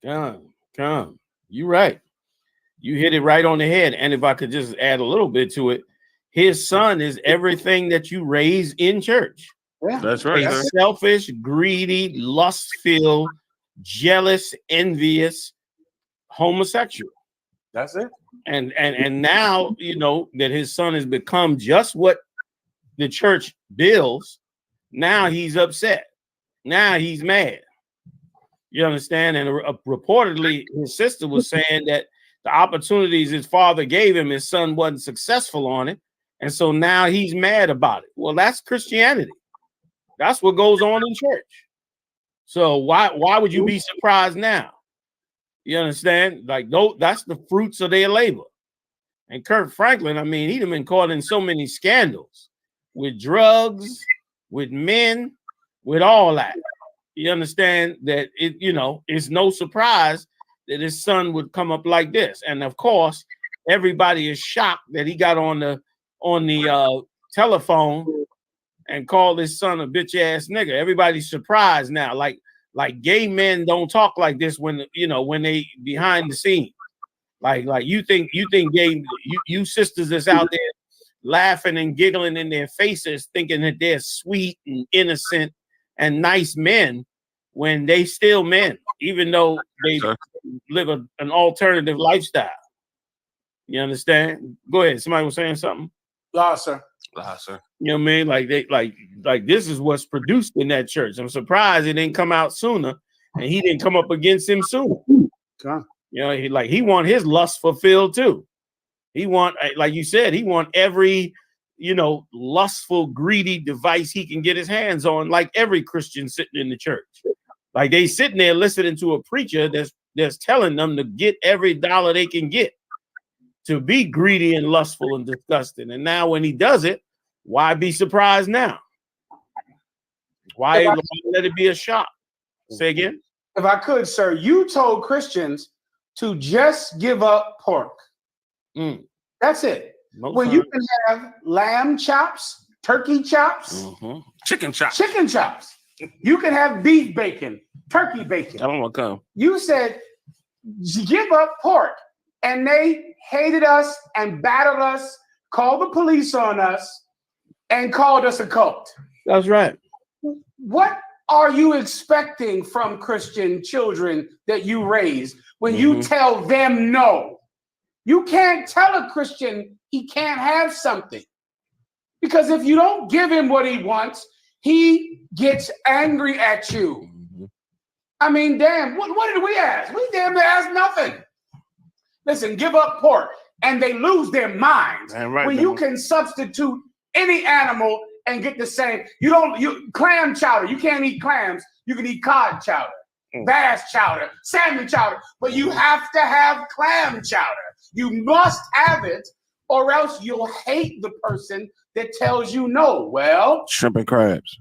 Come. You right. You hit it right on the head. And if I could just add a little bit to it, his son is everything that you raise in church. Yeah. That's right. A selfish, greedy, lust-filled, jealous, envious homosexual. That's it. And now, you know, that his son has become just what the church bills. Now he's upset. Now he's mad. You understand? And reportedly, his sister was saying that the opportunities his father gave him, his son wasn't successful on it. And so now he's mad about it. Well, that's Christianity. That's what goes on in church. So why would you be surprised now? You understand? Like, that's the fruits of their labor. And Kirk Franklin, I mean, he'd have been caught in so many scandals with drugs, with men, with all that. You understand that it, you know, it's no surprise that his son would come up like this. And of course, everybody is shocked that he got on the telephone and called his son a bitch ass nigga. Everybody's surprised now. Like gay men don't talk like this when, you know, when they behind the scenes. Like you think gay, you sisters that's out there laughing and giggling in their faces, thinking that they're sweet and innocent and nice men, when they still men, even though they live an alternative lifestyle. You understand? Go ahead. Somebody was saying something. Sir. You know what I mean? Like this is what's produced in that church. I'm surprised it didn't come out sooner, and he didn't come up against him sooner. Okay. You know, he want his lust fulfilled too. He want, like you said, he want every, you know, lustful, greedy device he can get his hands on, like every Christian sitting in the church. Like they sitting there listening to a preacher that's telling them to get every dollar they can get, to be greedy and lustful and disgusting. And now when he does it, why be surprised now? Why let it be a shock? Say again? If I could, sir, you told Christians to just give up pork. That's it. When you can have lamb chops, turkey chops, chicken chops. You can have beef bacon, turkey bacon. I don't want to come. You said give up pork, and they hated us and battered us, called the police on us, and called us a cult. That's right. What are you expecting from Christian children that you raise when you tell them no? You can't tell a Christian he can't have something, because if you don't give him what he wants, he gets angry at you. I mean, damn, what did we ask? We damn near asked nothing. Listen, give up pork, and they lose their minds. Right, when you can substitute any animal and get the same. Clam chowder, you can't eat clams. You can eat cod chowder, bass chowder, salmon chowder, but you have to have clam chowder. You must have it, or else you'll hate the person that tells you no. Well, Shrimp and crabs.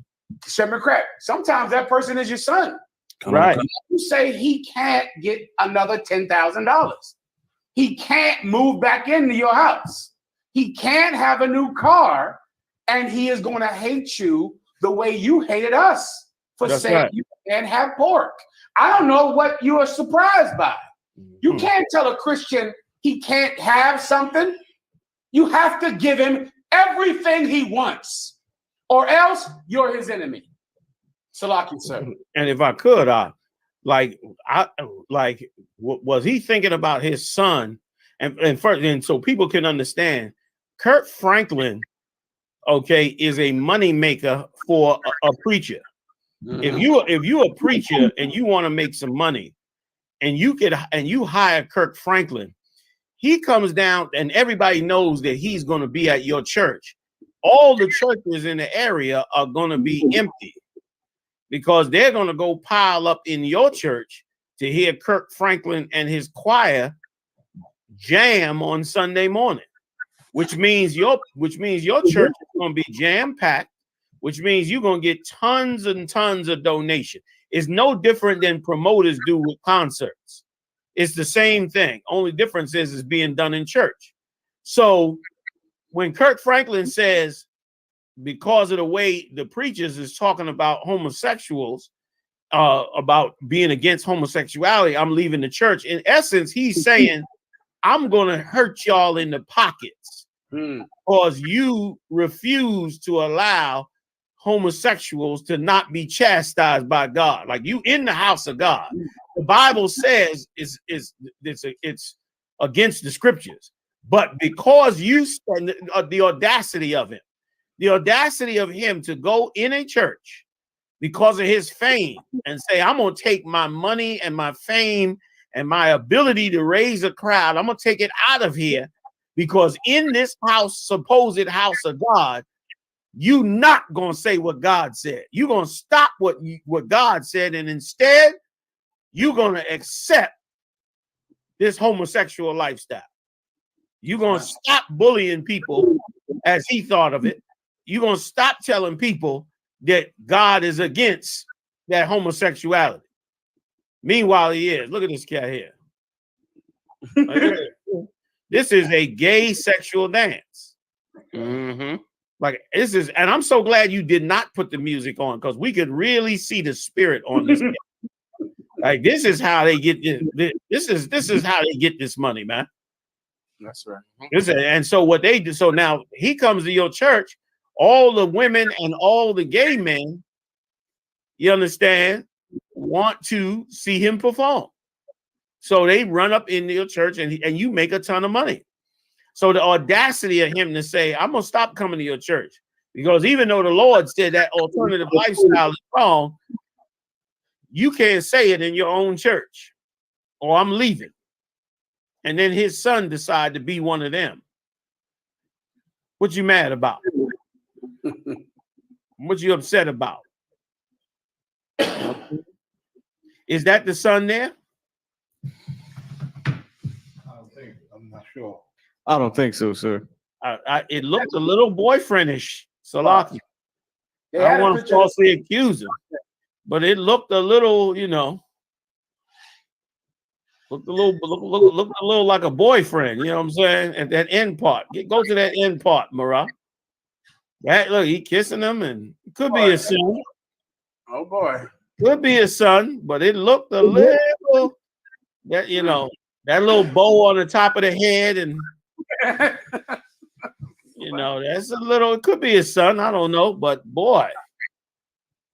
Sometimes that person is your son. Right. You say he can't get another $10,000. He can't move back into your house. He can't have a new car, and he is going to hate you the way you hated us for saying you can't have pork. I don't know what you are surprised by. You can't tell a Christian he can't have something. You have to give him everything he wants, or else you're his enemy. Salaki, sir. And if I could, was he thinking about his son? And so people can understand, Kirk Franklin, is a money maker for a preacher. If you a preacher and you want to make some money, and you hire Kirk Franklin, he comes down and everybody knows that he's going to be at your church. All the churches in the area are going to be empty, because they're going to go pile up in your church to hear Kirk Franklin and his choir jam on Sunday morning, which means your church is going to be jam packed, which means you're going to get tons and tons of donation. It's no different than promoters do with concerts. It's the same thing. Only difference is it's being done in church. So when Kirk Franklin says, because of the way the preachers is talking about homosexuals, about being against homosexuality, I'm leaving the church. In essence, he's saying, I'm going to hurt y'all in the pockets because you refuse to allow homosexuals to not be chastised by God. Like, you in the house of God. The Bible says it's against the scriptures. But because you spend the audacity of him to go in a church because of his fame and say, I'm going to take my money and my fame and my ability to raise a crowd, I'm going to take it out of here, because in this house, supposed house of God, you not going to say what God said. You're going to stop what God said, and instead, you're going to accept this homosexual lifestyle. You're going to stop bullying people as he thought of it. You're going to stop telling people that God is against that homosexuality. Meanwhile, he is. Look at this cat here. This is a gay sexual dance. Like, this is, and I'm so glad you did not put the music on, because we could really see the spirit on this. Like, this is how they get this is how they get this money, man. That's right. And so what they do, so now he comes to your church, all the women and all the gay men, you understand, want to see him perform. So they run up into your church, and you make a ton of money. So the audacity of him to say, I'm going to stop coming to your church, because even though the Lord said that alternative lifestyle is wrong, you can't say it in your own church, or I'm leaving. And then his son decided to be one of them. What you mad about? What you upset about? Is that the son there? I'm not sure. I don't think so, sir. It looked a little boyfriendish, Salaki. I don't want to falsely accuse him, but it looked a little, looked a little like a boyfriend. You know what I'm saying? At that end part, go to that end part, Mara. That look, he kissing him, and it could be his son. Oh boy, could be his son, but it looked a little that that little bow on the top of the head, and that's a little. It could be his son. I don't know, but boy,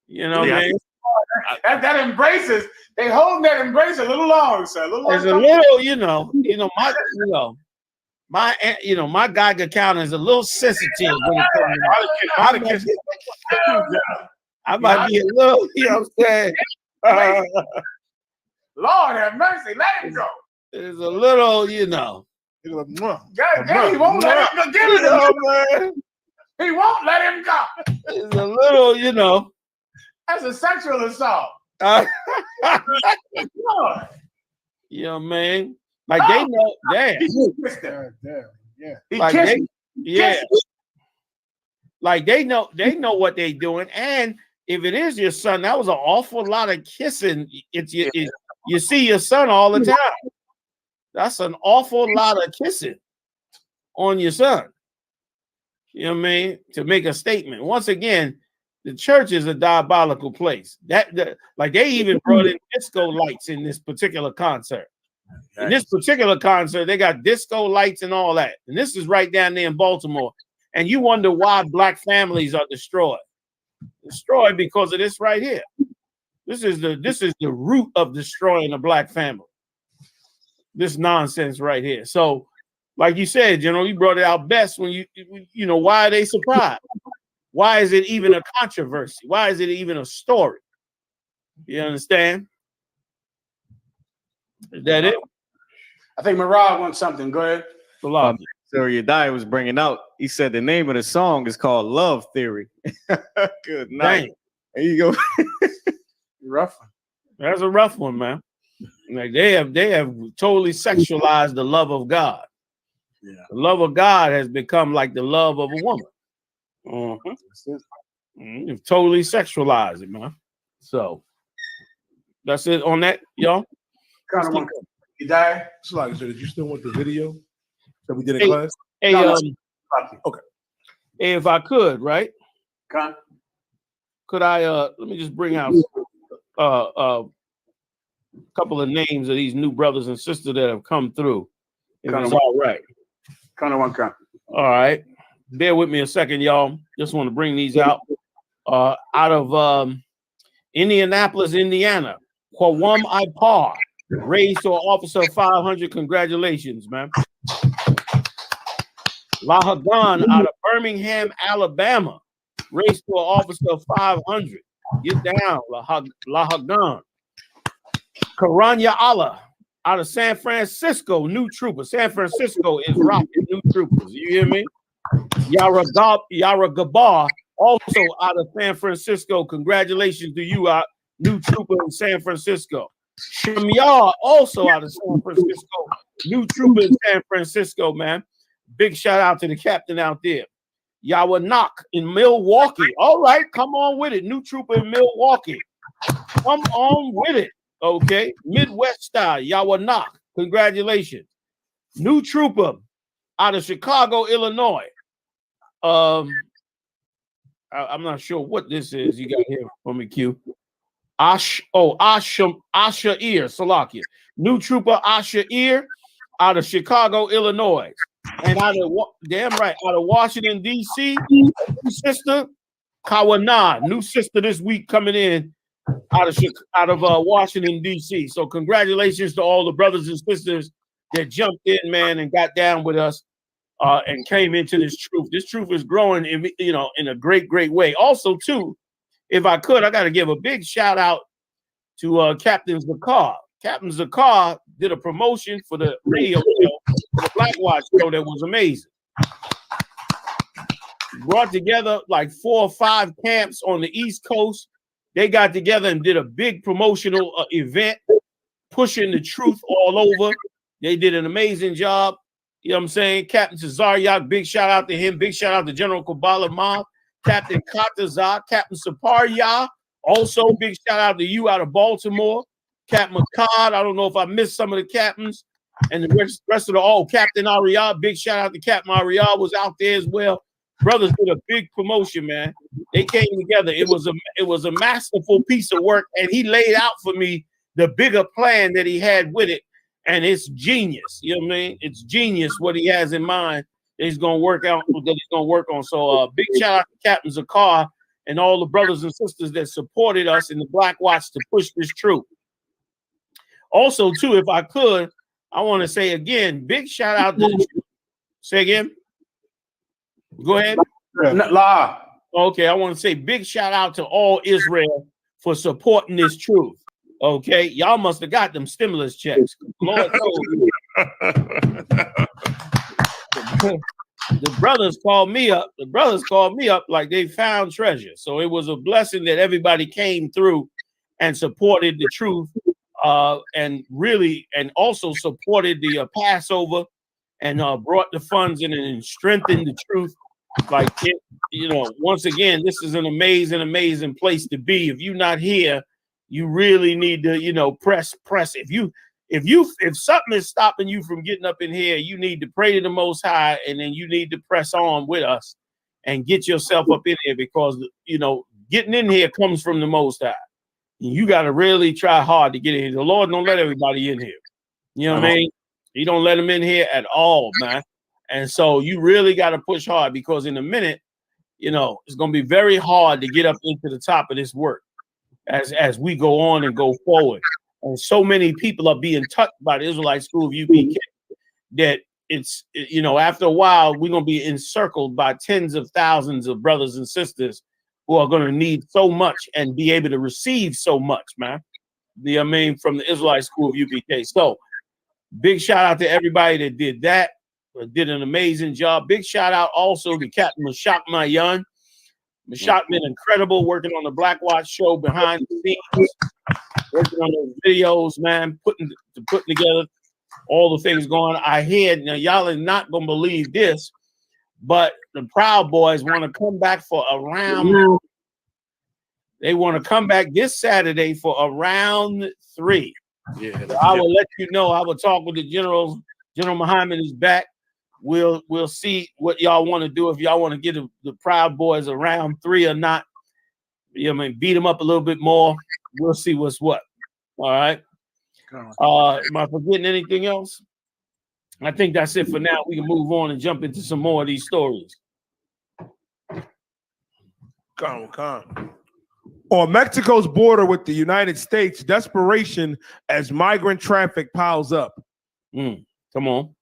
man. That embraces. They hold that embrace a little long, sir. There's a little, my Guyger counter is a little sensitive when it comes to I might be a little, you know what I'm saying? Lord have mercy, let him go. There's a little, God damn, he won't let him go. Man. He won't let him go. There's a little, That's a sexual assault. Man. Like they know, damn. Like they know what they're doing. And if it is your son, that was an awful lot of kissing. You see your son all the time. That's an awful lot of kissing on your son. You know what I mean? To make a statement. Once again, the church is a diabolical place. Like they even brought in disco lights in this particular concert. In this particular concert, they got disco lights and all that. And this is right down there in Baltimore. And you wonder why black families are destroyed. Destroyed because of this right here. This is the root of destroying a black family. This nonsense right here. So, like you said, you brought it out best when why are they surprised? Why is it even a controversy? Why is it even a story? You understand? Is that it? I think Marad wants something. Go ahead. So Yediah was bringing out, he said the name of the song is called Love Theory. Good night. There you go. Rough one. That's a rough one, man. Like they have totally sexualized the love of God. Yeah. The love of God has become like the love of a woman. You've totally sexualized it, man. So that's it on that, y'all. You die? So, did you still want the video that we did in class? Okay. Hey, if I could, right? Could I let me just bring out a couple of names of these new brothers and sisters that have come through. If it's all right. All right. Bear with me a second, y'all. Just want to bring these out. Out of Indianapolis, Indiana. Kwawam Ipar, raised to an officer of 500. Congratulations, man. Lahagan out of Birmingham, Alabama, raised to an officer of 500. Get down, Lahagan. Karanya Allah out of San Francisco, new trooper. San Francisco is rocking new troopers. You hear me? Yara Gabar, also out of San Francisco. Congratulations to you, new trooper in San Francisco. Shamyar, also out of San Francisco, new trooper in San Francisco, man. Big shout out to the captain out there. Yawanak in Milwaukee. All right, come on with it. New trooper in Milwaukee. Come on with it. Okay, Midwest style, Yawanak. Congratulations. New trooper out of Chicago, Illinois. I'm not sure what this is. You got here for me, Q. Asha Ear, Salakia. New trooper Asha Ear out of Chicago, Illinois. And out of Washington, D.C., sister Kawana, new sister this week coming in out of Washington, D.C. So congratulations to all the brothers and sisters that jumped in, man, and got down with us and came into this truth. This truth is growing, in a great, great way. Also, too, if I could, I got to give a big shout out to Captain Zakar. Captain Zakar did a promotion for the radio show, the Blackwatch show, that was amazing. Brought together like 4 or 5 camps on the East Coast. They got together and did a big promotional event, pushing the truth all over. They did an amazing job. You know what I'm saying? Captain Cesariak, big shout out to him. Big shout out to General Kabbalah Mob. Captain Katazar, Captain Saparya. Also, big shout out to you out of Baltimore. Captain McCod. I don't know if I missed some of the captains. And the rest of the Captain Ariel. Big shout out to Captain Ariel was out there as well. Brothers did a big promotion, man. They came together. It was a masterful piece of work, and he laid out for me the bigger plan that he had with it, and it's genius. You know what I mean? It's genius what he has in mind that he's gonna work out. That he's gonna work on. So, big shout out to Captain Zakar and all the brothers and sisters that supported us in the Blackwatch to push this truth. Also, too, if I could, I want to say again, big shout out to. Say again. Go ahead. Okay, I want to say big shout out to all Israel for supporting this truth. Okay, y'all must have got them stimulus checks. Lord knows. The brothers called me up. The brothers called me up like they found treasure. So it was a blessing that everybody came through and supported the truth, and also supported the Passover, and brought the funds in and strengthened the truth. Like, once again, this is an amazing, amazing place to be. If you're not here, you really need to, press. If something is stopping you from getting up in here, you need to pray to the Most High, and then you need to press on with us and get yourself up in here, because, getting in here comes from the Most High. You got to really try hard to get in here. The Lord don't let everybody in here. You know what I mean? He don't let them in here at all, man. And so you really got to push hard, because in a minute, it's going to be very hard to get up into the top of this work as we go on and go forward. And so many people are being touched by the Israelite School of UPK that it's, after a while, we're going to be encircled by tens of thousands of brothers and sisters who are going to need so much and be able to receive so much, man. From the Israelite School of UPK. So big shout out to everybody that did that. Did an amazing job. Big shout out also to Captain Mashak Mayan. Mashak been incredible working on the Blackwatch show behind the scenes, working on those videos, man, putting together all the things going on. I hear, now y'all are not gonna believe this, but the Proud Boys want to come back for a round. They want to come back this Saturday for a round 3. Yeah, so I will let you know. I will talk with the generals. General Muhammad is back. We'll see what y'all want to do. If y'all want to get the Proud Boys around 3 or not, you know, I mean, beat them up a little bit more. We'll see what's what. All right. Am I forgetting anything else? I think that's it for now. We can move on and jump into some more of these stories. On Mexico's border with the United States, desperation as migrant traffic piles up. Come on.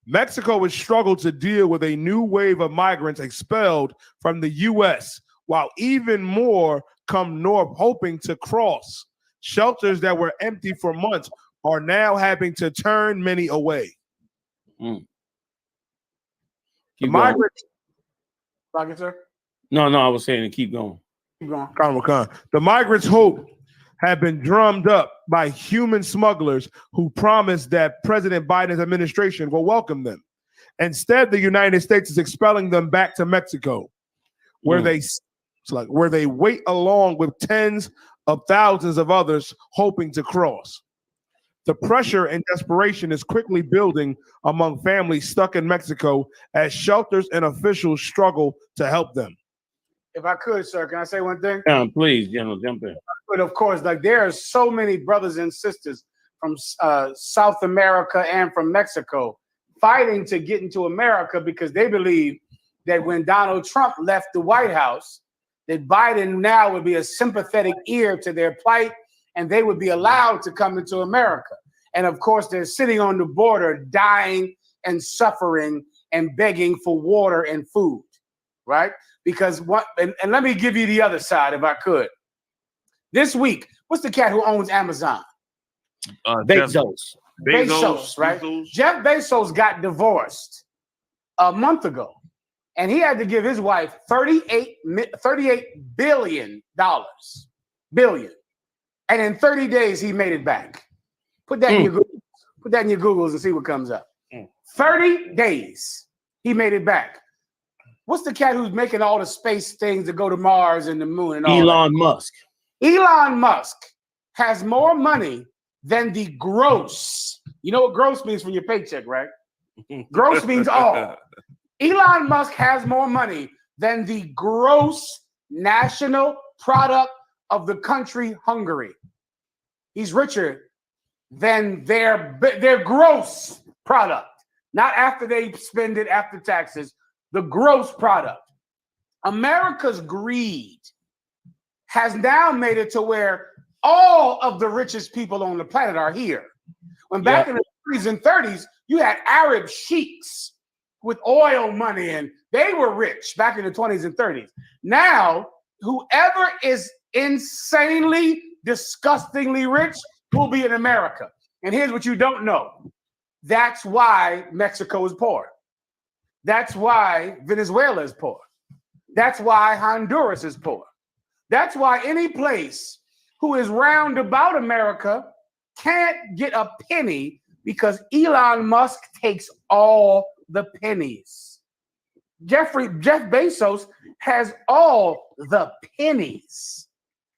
Mexico has struggled to deal with a new wave of migrants expelled from the U.S., while even more come north hoping to cross. Shelters that were empty for months are now having to turn many away. Keep The going. migrants. Like sir? No, I was saying to keep going. Keep going. The migrants' hope have been drummed up by human smugglers who promised that President Biden's administration will welcome them. Instead, the United States is expelling them back to Mexico, where they wait along with tens of thousands of others hoping to cross. The pressure and desperation is quickly building among families stuck in Mexico as shelters and officials struggle to help them. If I could, sir, can I say one thing? Please, General, jump in. But of course, like there are so many brothers and sisters from South America and from Mexico fighting to get into America because they believe that when Donald Trump left the White House, that Biden now would be a sympathetic ear to their plight and they would be allowed to come into America. And of course, they're sitting on the border, dying and suffering and begging for water and food, right? Because and let me give you the other side, if I could. This week, what's the cat who owns Amazon? Bezos. Bezos, right? Jeff Bezos got divorced a month ago, and he had to give his wife $38 billion. And in 30 days, he made it back. Put that in your Googles. Put that in your Googles and see what comes up. 30 days, he made it back. What's the cat who's making all the space things to go to Mars and the moon and all Elon Musk. Elon Musk has more money than the gross. You know what gross means from your paycheck, right? Gross means all. Elon Musk has more money than the gross national product of the country Hungary. He's richer than their gross product, not after they spend it after taxes, the gross product. America's greed has now made it to where all of the richest people on the planet are here. When back in the 30s and 30s, you had Arab sheiks with oil money and they were rich back in the 20s and 30s. Now, whoever is insanely, disgustingly rich will be in America. And here's what you don't know. That's why Mexico is poor. That's why Venezuela is poor. That's why Honduras is poor. That's why any place who is round about America can't get a penny because Elon Musk takes all the pennies. Jeff Bezos has all the pennies.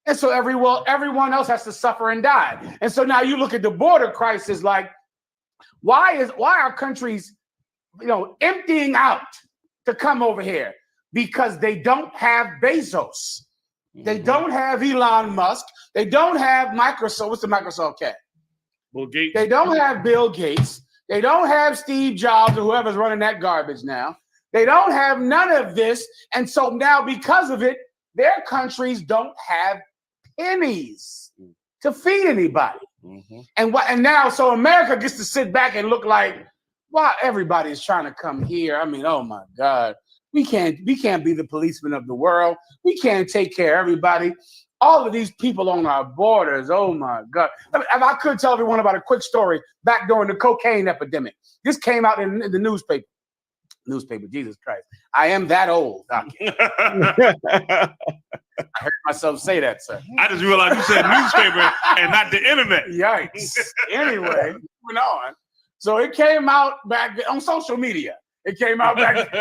And so everyone else has to suffer and die. And so now you look at the border crisis like, why are countries, emptying out to come over here? Because they don't have Bezos. They don't have Elon Musk. They don't have Microsoft. What's the Microsoft cat? Bill Gates. They don't have Bill Gates. They don't have Steve Jobs or whoever's running that garbage now. They don't have none of this. And so now because of it, their countries don't have pennies to feed anybody. And now, so America gets to sit back and look like, wow, everybody is trying to come here. I mean, oh my God. We can't be the policeman of the world. We can't take care of everybody. All of these people on our borders, oh my God. If I could tell everyone about a quick story back during the cocaine epidemic. This came out in the newspaper. Jesus Christ. I am that old. I heard myself say that, sir. I just realized you said newspaper and not the internet. Yikes. Anyway, moving on. So it came out back on social media. It came out back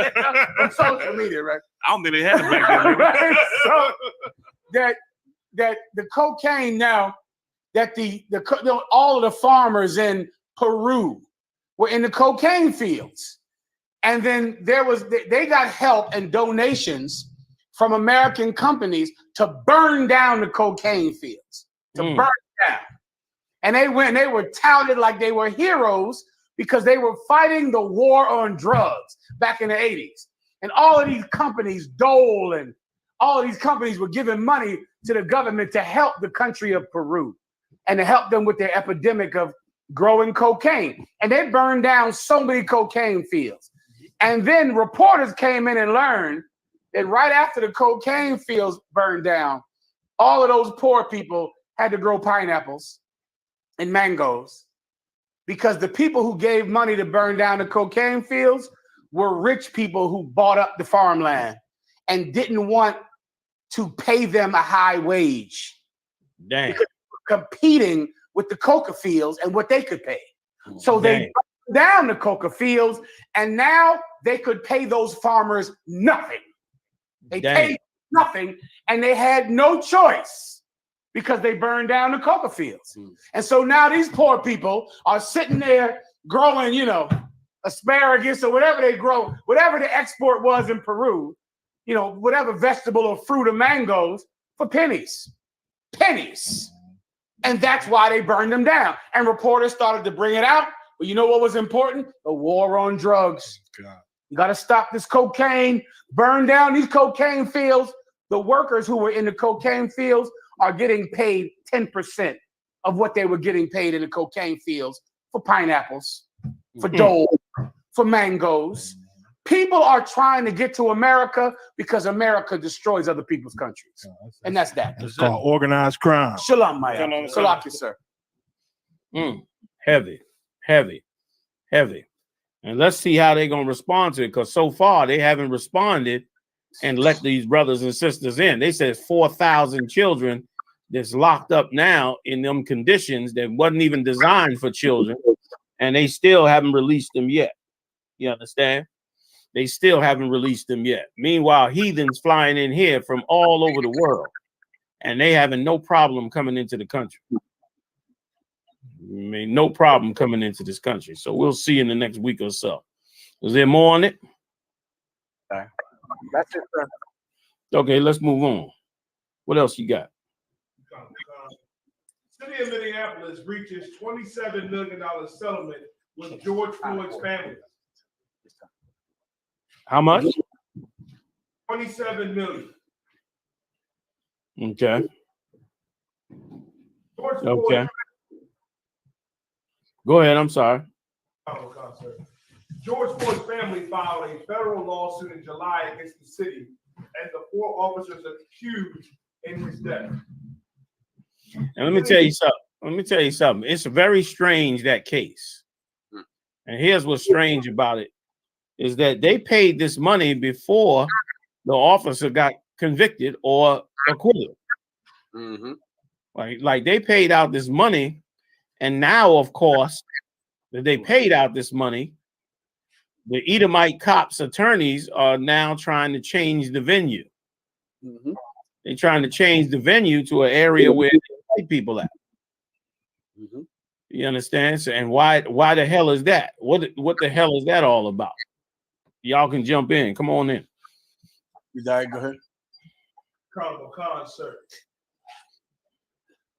on social media, right? I don't think they had it back then. Right? So that the cocaine now, that all of the farmers in Peru were in the cocaine fields. And then they got help and donations from American companies to burn down the cocaine fields, to burn it down. And they were touted like they were heroes because they were fighting the war on drugs back in the 80s. And all of these companies, Dole and all of these companies were giving money to the government to help the country of Peru and to help them with their epidemic of growing cocaine. And they burned down so many cocaine fields. And then reporters came in and learned that right after the cocaine fields burned down, all of those poor people had to grow pineapples and mangoes because the people who gave money to burn down the cocaine fields were rich people who bought up the farmland and didn't want to pay them a high wage. Damn. Because they were competing with the coca fields and what they could pay. So they burned down the coca fields, and now they could pay those farmers nothing. They paid nothing, and they had no choice because they burned down the coca fields. And so now these poor people are sitting there growing, you know, asparagus or whatever they grow, whatever the export was in Peru, you know, whatever vegetable or fruit or mangoes for pennies. Pennies. And that's why they burned them down. And reporters started to bring it out. But you know what was important? The war on drugs. God. You got to stop this cocaine, burn down these cocaine fields. The workers who were in the cocaine fields are getting paid 10% of what they were getting paid in the cocaine fields for pineapples, for dole, for mangoes. People are trying to get to America because America destroys other people's countries. And that's that. It's called organized crime. Shalom, Maya. Salaki, sir. Heavy, heavy, heavy. And let's see how they're going to respond to it, because so far they haven't responded and let these brothers and sisters in. They said 4,000 children that's locked up now in them conditions that wasn't even designed for children, and they still haven't released them yet. You understand? They still haven't released them yet. Meanwhile, heathens flying in here from all over the world, and they having no problem coming into the country. I mean, no problem coming into this country. So we'll see in the next week or so. Is there more on it? That's it, sir. Okay, let's move on. What else you got? City of Minneapolis reaches $27 million settlement with George Floyd's family. How much? 27 million. Okay. George Okay. Floyd, Go ahead. I'm sorry. George Floyd's family filed a federal lawsuit in July against the city and the 4 officers accused in his death. And let me tell you something. It's very strange, that case. And here's what's strange about it, is that they paid this money before the officer got convicted or acquitted. Like they paid out this money, and now, of course, that they paid out this money, the Edomite cops' attorneys are now trying to change the venue. They're trying to change the venue to an area where white people at. You understand? So, and why the hell is that? What the hell is that all about? Y'all can jump in. Come on in. You died. Go ahead. Concert.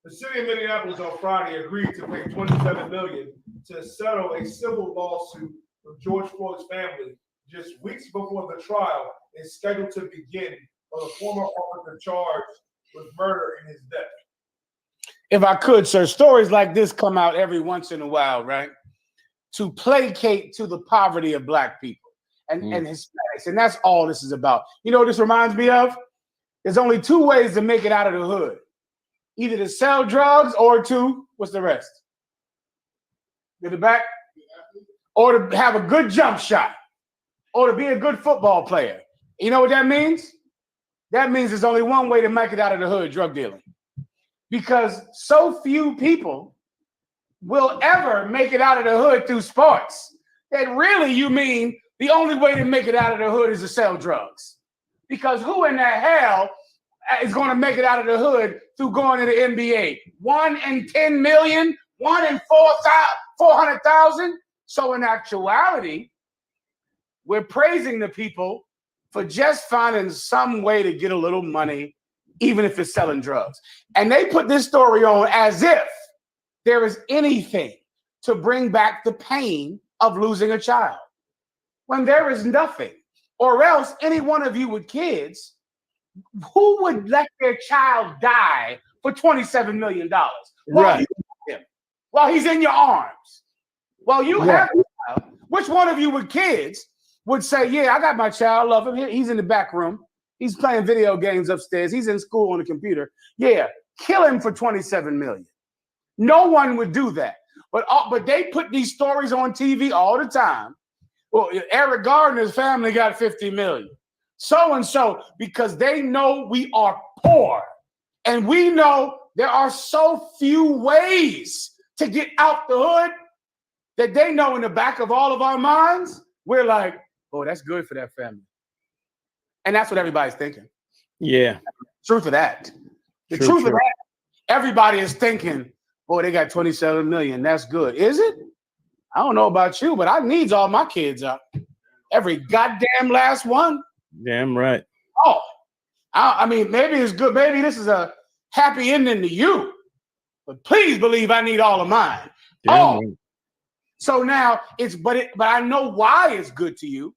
The city of Minneapolis on Friday agreed to pay $27 million to settle a civil lawsuit with George Floyd's family just weeks before the trial is scheduled to begin for the former officer charged with murder in his death. If I could, sir, stories like this come out every once in a while, right? To placate to the poverty of Black people and Hispanics. And that's all this is about. You know what this reminds me of? There's only 2 ways to make it out of the hood. Either to sell drugs or to, what's the rest? Get it back? Or to have a good jump shot. Or to be a good football player. You know what that means? That means there's only one way to make it out of the hood, drug dealing. Because so few people will ever make it out of the hood through sports that really you mean the only way to make it out of the hood is to sell drugs. Because who in the hell is going to make it out of the hood through going to the NBA? 1 in 10 million? 1 in 400,000? So in actuality, we're praising the people for just finding some way to get a little money, even if it's selling drugs. And they put this story on as if there is anything to bring back the pain of losing a child, when there is nothing. Or else any one of you with kids, who would let their child die for $27 million while, while he's in your arms? While you have a child, which one of you with kids would say, yeah, I got my child, love him. He's in the back room. He's playing video games upstairs. He's in school on the computer. Yeah, kill him for $27 million. No one would do that. But they put these stories on TV all the time. Well, Eric Gardner's family got $50 million. So-and-so, because they know we are poor. And we know there are so few ways to get out the hood that they know in the back of all of our minds, we're like, oh, that's good for that family. And that's what everybody's thinking. Yeah. Truth of that. The truth of that, everybody is thinking, boy, they got 27 million. That's good. Is it? I don't know about you, but I needs all my kids up. Every goddamn last one. Damn right. Oh, I mean, maybe it's good. Maybe this is a happy ending to you. But please believe I need all of mine. Damn right. So now but I know why it's good to you,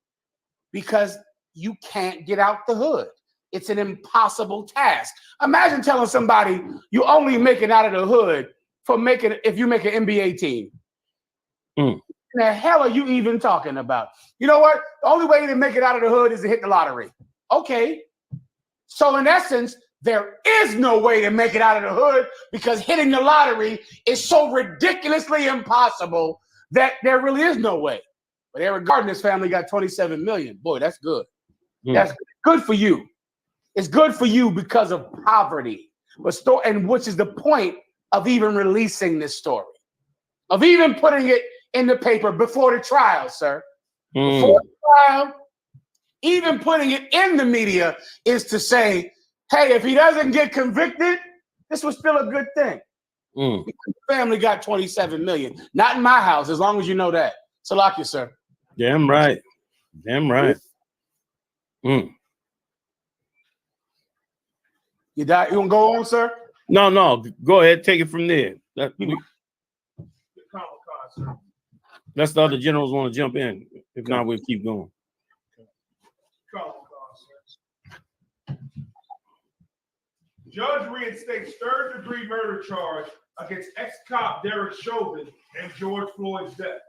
because you can't get out the hood. It's an impossible task. Imagine telling somebody you only make it out of the hood if you make an NBA team. What the hell are you even talking about? You know what? The only way to make it out of the hood is to hit the lottery. Okay. So in essence, there is no way to make it out of the hood, because hitting the lottery is so ridiculously impossible that there really is no way. But Eric Gardner's family got 27 million. Boy, that's good. That's good for you. It's good for you because of poverty. And which is the point of even releasing this story, of even putting it in the paper before the trial, sir. Before the trial, even putting it in the media is to say, hey, if he doesn't get convicted, this was still a good thing. The family got 27 million. Not in my house, as long as you know that. Salakia, sir. Damn right. Damn right. You want to go on, sir? No. Go ahead. Take it from there. That's the other generals want to jump in. If not, we'll keep going. Judge reinstates third-degree murder charge against ex-cop Derek Chauvin and George Floyd's death.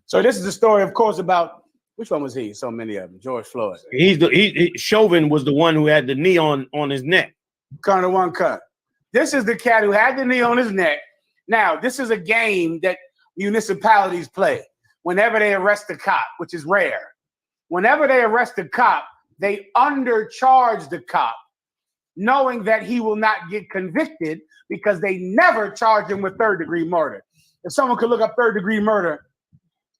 So this is the story, of course, about which one was he? So many of them. George Floyd. Chauvin was the one who had the knee on his neck. Kind of one cut. This is the cat who had the knee on his neck. Now, this is a game that municipalities play whenever they arrest a cop, which is rare. Whenever they arrest a cop, they undercharge the cop, knowing that he will not get convicted because they never charge him with third-degree murder. If someone could look up third-degree murder,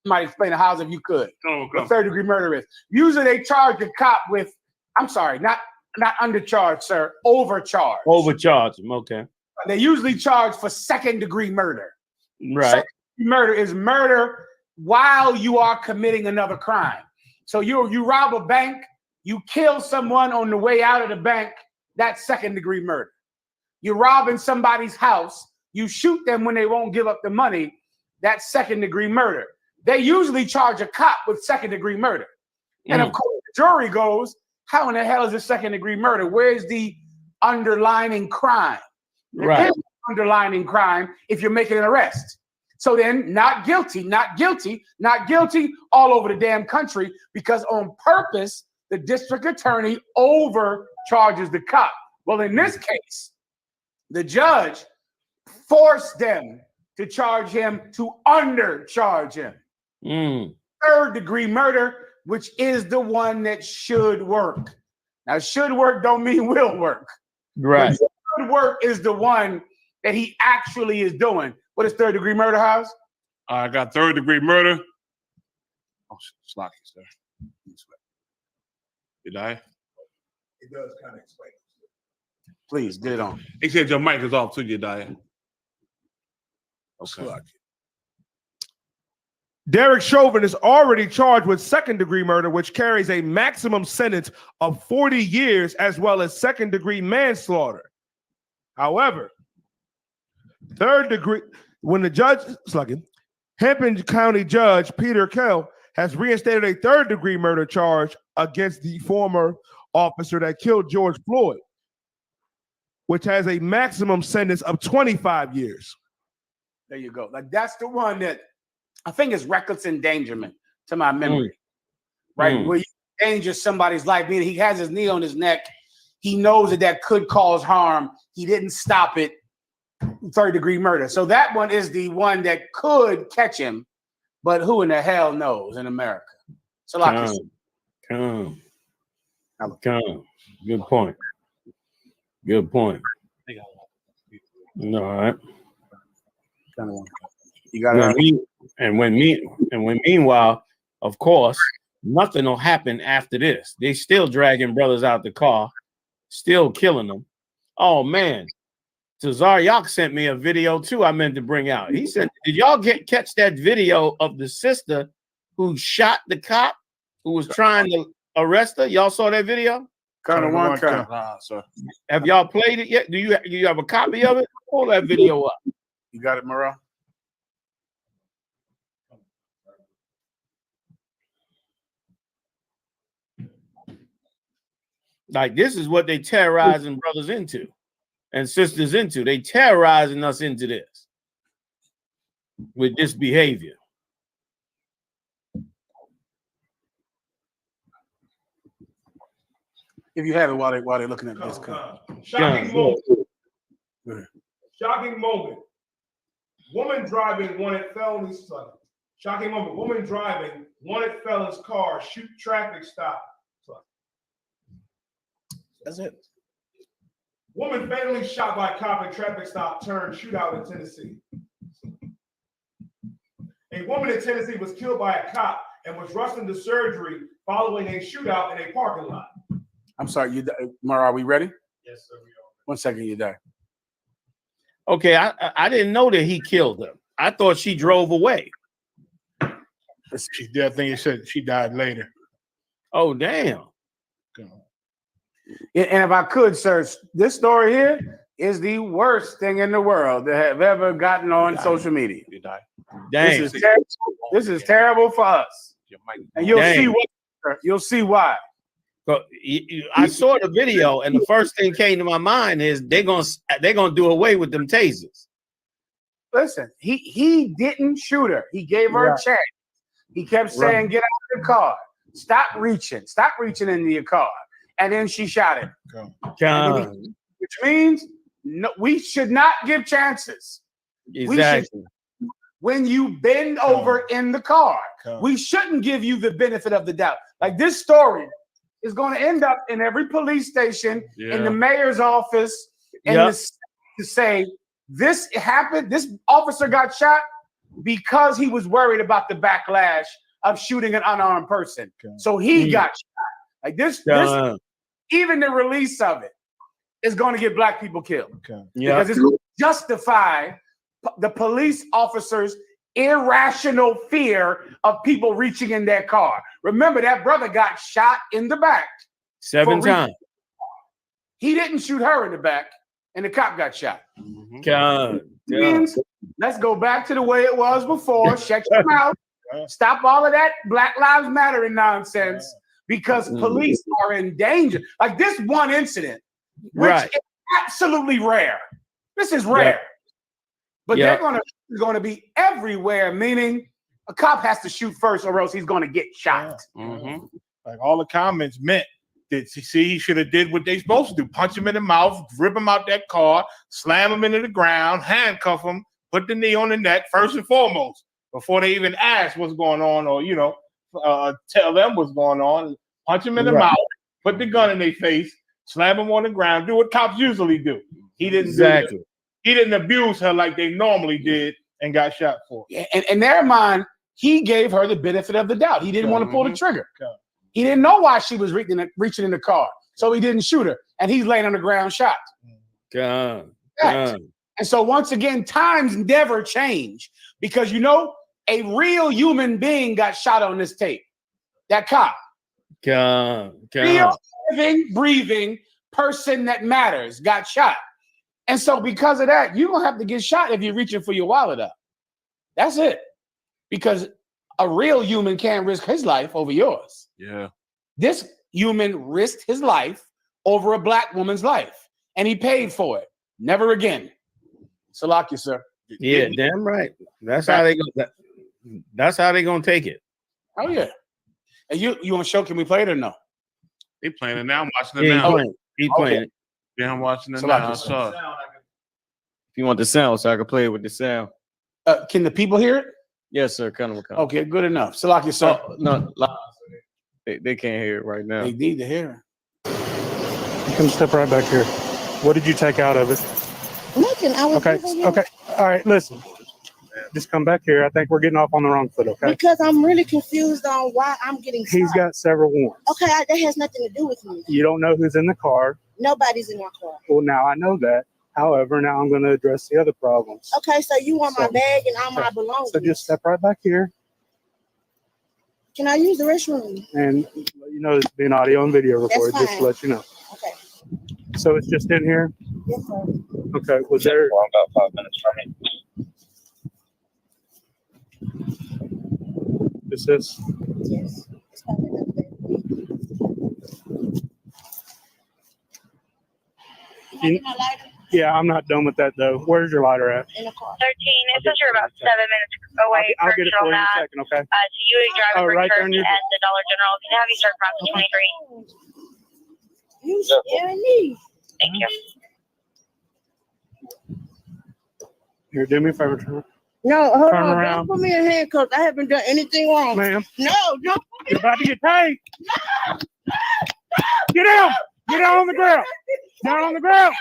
I might explain the house if you could. What third-degree murder is. Usually they charge the cop with, I'm sorry, not undercharged, sir, overcharged. Overcharge him, okay. They usually charge for second-degree murder. Right. Second-degree murder is murder while you are committing another crime. So you rob a bank, you kill someone on the way out of the bank, that's second-degree murder. You're robbing somebody's house, you shoot them when they won't give up the money, that's second-degree murder. They usually charge a cop with second-degree murder. And of course, the jury goes, how in the hell is this second-degree murder? Where's the underlining crime? There is underlining crime if you're making an arrest. So then, not guilty, not guilty, not guilty all over the damn country, because on purpose, the district attorney overcharges the cop. Well, in this case, the judge forced them to charge him to undercharge him. Third-degree murder, which is the one that should work. Now, should work don't mean will work. Right. Should work is the one that he actually is doing. What is third-degree murder, House? I got third-degree murder. Oh, Slocky, sir. Did I? It does kind of explain. Please, get it on. He said your mic is off too, you die. Okay. Derek Chauvin is already charged with second-degree murder, which carries a maximum sentence of 40 years, as well as second-degree manslaughter. However, third degree, when the judge, Hennepin County Judge Peter Kell has reinstated a third-degree murder charge against the former officer that killed George Floyd, which has a maximum sentence of 25 years. There you go. Like that's the one that I think is reckless endangerment to my memory, right? Where you endanger somebody's life, meaning he has his knee on his neck. He knows that that could cause harm. He didn't stop it. Third-degree murder. So that one is the one that could catch him, but who in the hell knows in America? So like Good point. Good point. All right. You got when meanwhile, of course, nothing will happen after this. They still dragging brothers out the car, still killing them. Oh man. Zaryak sent me a video too. I meant to bring out. He said, "Did y'all catch that video of the sister who shot the cop who was trying to arrest her? Y'all saw that video? Sir. Have y'all played it yet? Do you have a copy of it? Pull that video up. You got it, Morel? Like this is what they terrorizing brothers into. And sisters into. They terrorizing us into this with this behavior. If you have it while they're looking at this. Shocking moment. Woman driving wanted felonies. Shocking moment. Woman driving wanted felon's car, shoot traffic stop. That's it. Woman fatally shot by cop in traffic stop turned shootout in Tennessee. A woman in Tennessee was killed by a cop and was rushed into surgery following a shootout in a parking lot. I'm sorry, Mara, are we ready? Yes, sir, we are. 1 second, you die. Okay, I didn't know that he killed her. I thought she drove away. I think it said she died later. Oh, damn. And if I could, sir, this story here is the worst thing in the world that have ever gotten on social media. Dang. This is terrible for us. And you'll see why. I saw the video, and the first thing came to my mind is they're gonna do away with them tasers. Listen, he didn't shoot her. He gave her a chance. He kept saying, "Get out of the car. Stop reaching into your car." And then she shot him. Which means we should not give chances. Exactly. When you bend over in the car, we shouldn't give you the benefit of the doubt. Like this story is going to end up in every police station, in the mayor's office, and to say this happened. This officer got shot because he was worried about the backlash of shooting an unarmed person. So he got shot. Like this, even the release of it is going to get black people killed. Because it's going to justify the police officers' irrational fear of people reaching in their car. Remember, that brother got shot in the back 7 times. He didn't shoot her in the back, and the cop got shot. Means, let's go back to the way it was before. Shut your mouth. Stop all of that Black Lives Matter nonsense. Because police are in danger. Like this one incident, which is absolutely rare. This is rare. But they're going to be everywhere, meaning a cop has to shoot first or else he's going to get shot. Like all the comments meant that he should have did what they supposed to do. Punch him in the mouth, rip him out that car, slam him into the ground, handcuff him, put the knee on the neck first and foremost, before they even ask what's going on or, tell them what's going on, punch them in the mouth, put the gun in their face, slam them on the ground, do what cops usually do. He didn't do he didn't abuse her like they normally did and got shot for. And in their mind, he gave her the benefit of the doubt. He didn't want to pull the trigger. He didn't know why she was reaching in the car, so he didn't shoot her. And he's laying on the ground shot. And so once again, times never change because A real human being got shot on this tape. That cop. Real, living, breathing person that matters got shot. And so because of that, you're going to have to get shot if you're reaching for your wallet up. That's it. Because a real human can't risk his life over yours. Yeah. This human risked his life over a black woman's life, and he paid for it. Never again. Salakia, sir. Yeah, damn right. That's how they go. That's how they gonna take it. Oh yeah. And you want to show? Can we play it or no? They playing it now. I'm watching it Yeah, now. He's playing it. Yeah, I'm watching it So now. like I saw it. If you want the sound, so I can play it with the sound. Can the people hear it? Yes, sir. Come on. Okay, good enough. Salakia, sir. Oh, no, they can't hear it right now. They need to hear it. You can step right back here. What did you take out of it? Nothing. I was Okay. Okay. All right. Listen. Just come back here. I think we're getting off on the wrong foot. Okay. Because I'm really confused on why I'm getting shot. He's got several warrants. Okay, that has nothing to do with me. You don't know who's in the car. Nobody's in my car. Well, now I know that. However, now I'm going to address the other problems. Okay, so you want my bag and all my belongings. So just step right back here. Can I use the restroom? And you know it's being audio and video recorded, just to let you know. Okay. So it's just in here? Yes, sir. Okay. Was there? Well, I'm about 5 minutes from it. Is this? Yes. Yeah, I'm not done with that though. Where's your lighter at? In the car. 13. It says you're about 7 minutes away. I'll get it for you in a second, okay? So you drive right there in and your- the Dollar General. Can I have you start process 23? You scaring me. Thank you. Here, do me a favor. Turn No, hold Turn on. around. Don't put me in handcuffs. I haven't done anything wrong. Ma'am. No, don't put me You're about to get paid. Get down. Get down on the ground. Down on the ground.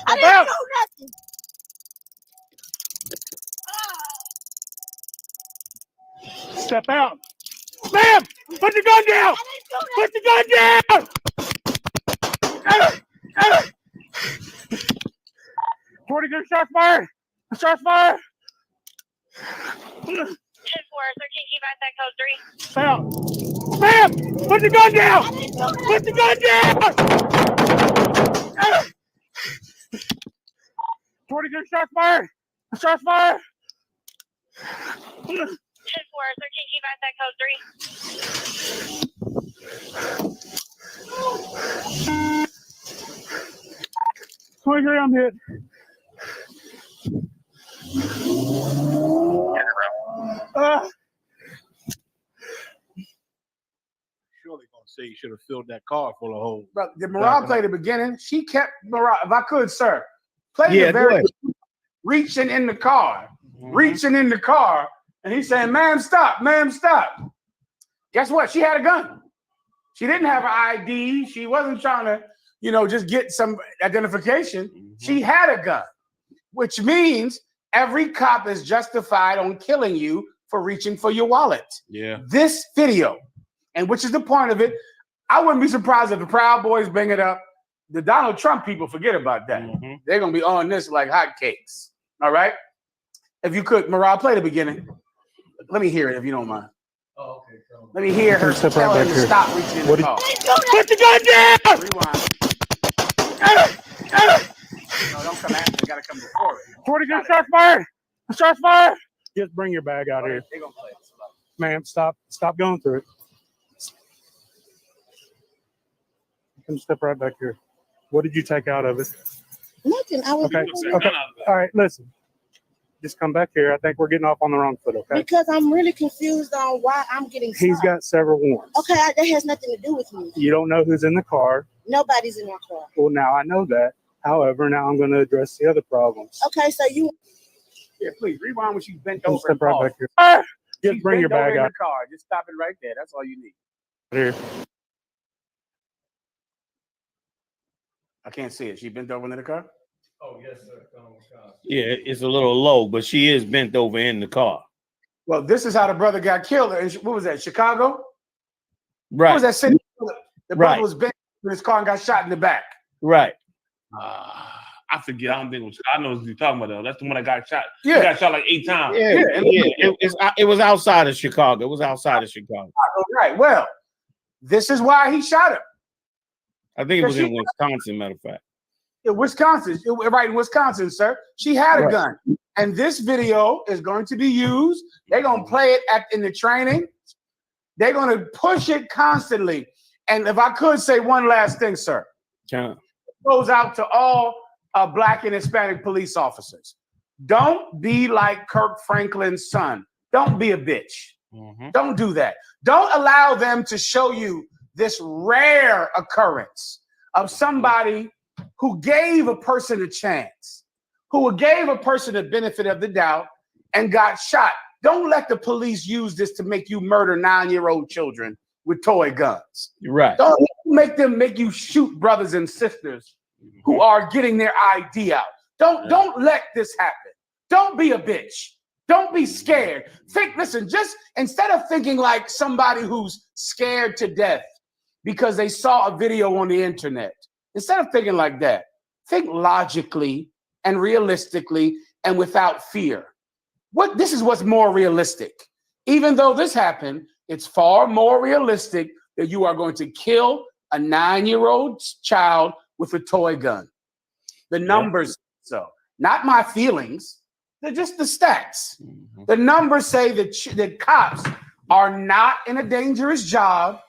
I didn't do nothing. Step out. Ma'am, put the gun down. Put the gun down. 42 shots fired. Shots fired. 10-4, 13, keep at that code 3. Out. Ma'am, put the gun down. Put the gun down. 42 shots fired. Shots fired. 10-4, 13, keep at that code 3. 23, I'm hit. Surely gonna say you should have filled that car full of holes. But did Marab play the beginning? She kept Marab. If I could, sir, play Yeah, the go very ahead. reaching in the car, reaching in the car, and he's saying, "Ma'am, stop! Ma'am, stop!" Guess what? She had a gun. She didn't have her ID. She wasn't trying to, just get some identification. She had a gun, which means every cop is justified on killing you for reaching for your wallet. Yeah. This video, and which is the point of it, I wouldn't be surprised if the Proud Boys bring it up. The Donald Trump people forget about that. They're going to be on this like hotcakes. All right? If you could, Marab, play the beginning. Let me hear it if you don't mind. Oh, okay. Let me hear her Step tell right her back to here. stop reaching in What the did- car. Put the gun down. Rewind. No, don't come after. You got to come before it. 42 shots fired. Shots fired. Just bring your bag out here. They're going to play it. Ma'am, stop going through it. You can step right back here. What did you take out of it? Nothing. I was Okay. Okay. All right. Listen. Just come back here. I think we're getting off on the wrong foot. Okay. Because I'm really confused on why I'm getting shot. He's got several warrants. Okay, that has nothing to do with me. You don't know who's in the car. Nobody's in my car. Well, now I know that. However, now I'm going to address the other problems. Okay, so you. Yeah, please rewind when she's bent You can over. step and right pause. back here. Just She's bring your bent over bag in out the car. Just stop it right there. That's all you need. here. I can't see it. She bent over in the car? Oh, yes, sir. Yeah, it's a little low, but she is bent over in the car. Well, this is how the brother got killed. What was that? Chicago? Right. What was that city? The brother Right. was bent in his car and got shot in the back. Right. I forget. I don't think it was. I know what you're talking about though. That's the one that got shot. Yeah. He got shot like 8 times. Yeah. It was outside of Chicago. It was outside of Chicago. Right. Well, this is why he shot him. I think it was in Wisconsin, matter of fact. In Wisconsin, right in Wisconsin, sir. She had a gun. And this video is going to be used. They're going to play it in the training. They're going to push it constantly. And if I could say one last thing, sir. Yeah. It goes out to all Black and Hispanic police officers. Don't be like Kirk Franklin's son. Don't be a bitch. Don't do that. Don't allow them to show you this rare occurrence of somebody who gave a person a chance, who gave a person the benefit of the doubt and got shot. Don't let the police use this to make you murder 9-year-old children with toy guns. Right. Don't make you shoot brothers and sisters who are getting their ID out. Don't let this happen. Don't be a bitch. Don't be scared. Listen, just instead of thinking like somebody who's scared to death because they saw a video on the internet, instead of thinking like that, think logically and realistically and without fear. This is what's more realistic. Even though this happened, it's far more realistic that you are going to kill a 9-year-old child with a toy gun. The numbers, not my feelings, they're just the stats. The numbers say that cops are not in a dangerous job.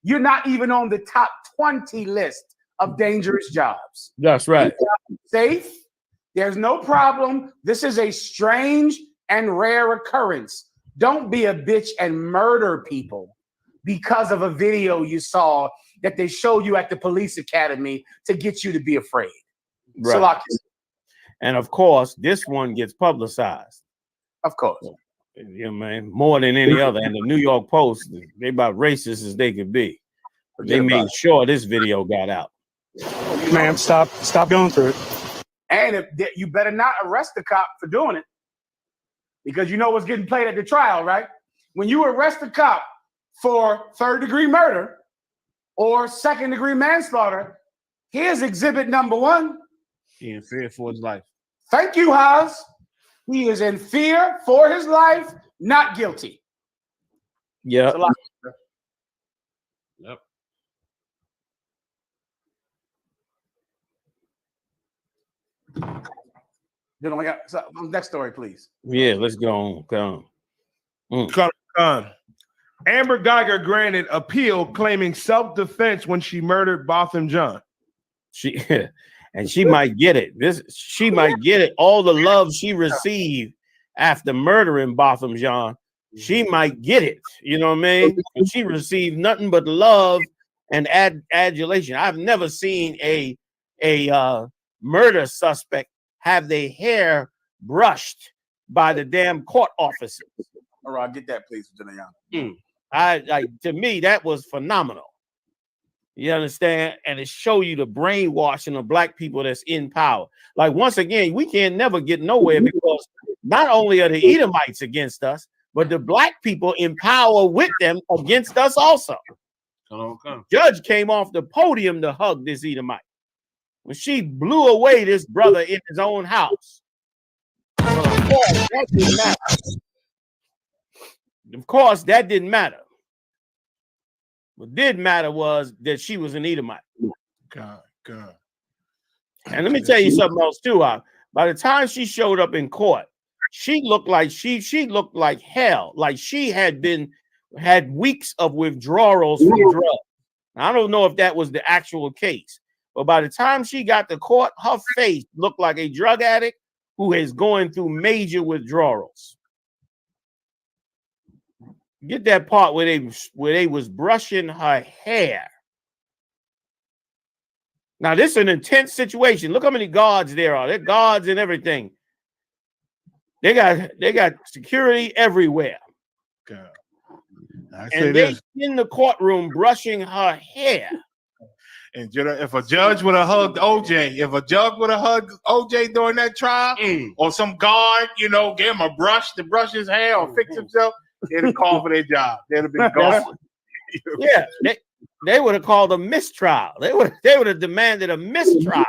You're not even on the top 20 list of dangerous jobs. That's right. Safe. There's no problem. This is a strange and rare occurrence. Don't be a bitch and murder people because of a video you saw that they showed you at the police academy to get you to be afraid. Right. And of course, this one gets publicized. Of course. Yeah, man, more than any other. And the New York Post, they about racist as they could be. They made sure this video got out. Ma'am, stop going through it. And you better not arrest the cop for doing it, because you know what's getting played at the trial, right? When you arrest a cop for 3rd-degree murder or 2nd-degree manslaughter, here's exhibit number 1. He in fear for his life. Thank you, Haas. He is in fear for his life, not guilty. Yeah. Yep. Then I got next story, please. Yeah, let's go on. Amber Guyger granted appeal claiming self-defense when she murdered Botham Jean. She might get it. She might get it. All the love she received after murdering Botham Jean, she might get it. You know what I mean? She received nothing but love and adulation. I've never seen a murder suspect have their hair brushed by the damn court officers. All right, get that, please, Janayan. To me, that was phenomenal. You understand? And it show you the brainwashing of black people that's in power. Like, once again, we can never get nowhere because not only are the Edomites against us, but the black people in power with them against us also. Judge came off the podium to hug this Edomite when she blew away this brother in his own house. But of course, that didn't matter. Of course, that didn't matter. What did matter was that she was an Edomite. God. And let me tell you something else too. By the time she showed up in court, she looked like she looked like hell. Like she had weeks of withdrawals from drugs. I don't know if that was the actual case, but by the time she got to court, her face looked like a drug addict who is going through major withdrawals. Get that part where they was brushing her hair. Now, this is an intense situation. Look how many guards there are. They're guards and everything. They got security everywhere. God. And they in the courtroom brushing her hair. And if a judge would have hugged OJ, during that trial, or some guard, gave him a brush to brush his hair or fix himself, they'd have called for their job. They'd have been gone. Yeah, they would have called a mistrial. They would have demanded a mistrial.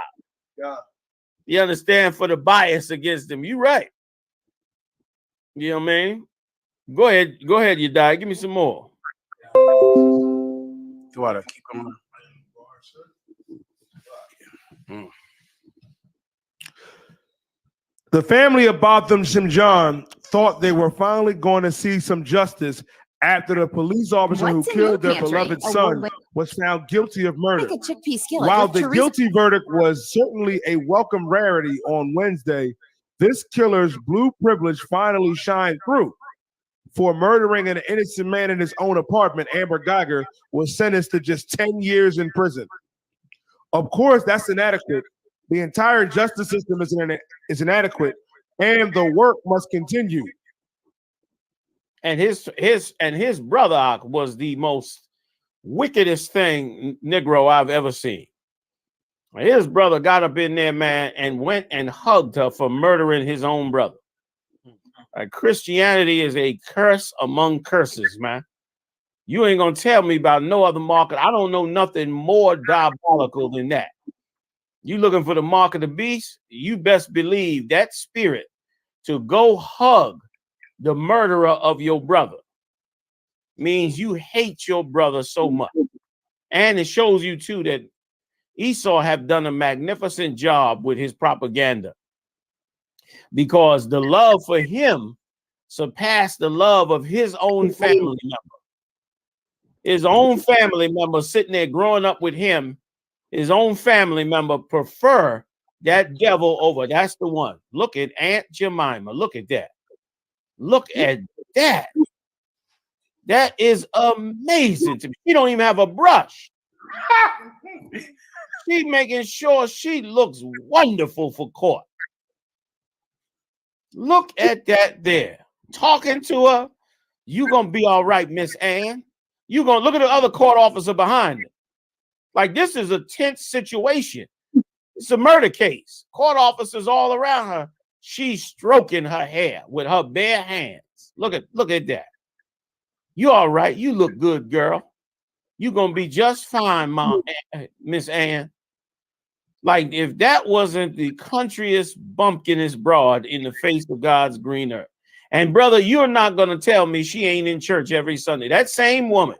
Yeah. You understand, for the bias against them. You right. You know what I mean? Go ahead, you die. Give me some more. Do I keep going? The family of Botham Shimjon thought they were finally going to see some justice after the police officer who killed their beloved son was found guilty of murder. While the guilty verdict was certainly a welcome rarity on Wednesday, this killer's blue privilege finally shined through. For murdering an innocent man in his own apartment, Amber Guyger was sentenced to just 10 years in prison. Of course, that's inadequate. The entire justice system is inadequate, and the work must continue. And his brother was the most wickedest thing, Negro, I've ever seen. His brother got up in there, man, and went and hugged her for murdering his own brother. Christianity is a curse among curses, man. You ain't gonna tell me about no other market. I don't know nothing more diabolical than that. You looking for the mark of the beast? You best believe that spirit to go hug the murderer of your brother means you hate your brother so much. And it shows you too that Esau have done a magnificent job with his propaganda, because the love for him surpassed the love of his own family member. His own family member sitting there growing up with him, his own family member prefer that devil over. That's the one. Look at Aunt Jemima. Look at that. Look at that. That is amazing to me. She don't even have a brush. She making sure she looks wonderful for court. Look at that there. Talking to her. You gonna be all right, Miss Ann. You gonna look at the other court officer behind it. Like, this is a tense situation. It's a murder case. Court officers all around her. She's stroking her hair with her bare hands. Look at that. You all right? You look good, girl. You gonna be just fine, Mom, Miss Ann. Like, if that wasn't the countryest, bumpkinest broad in the face of God's green earth. And brother, you're not gonna tell me she ain't in church every Sunday. That same woman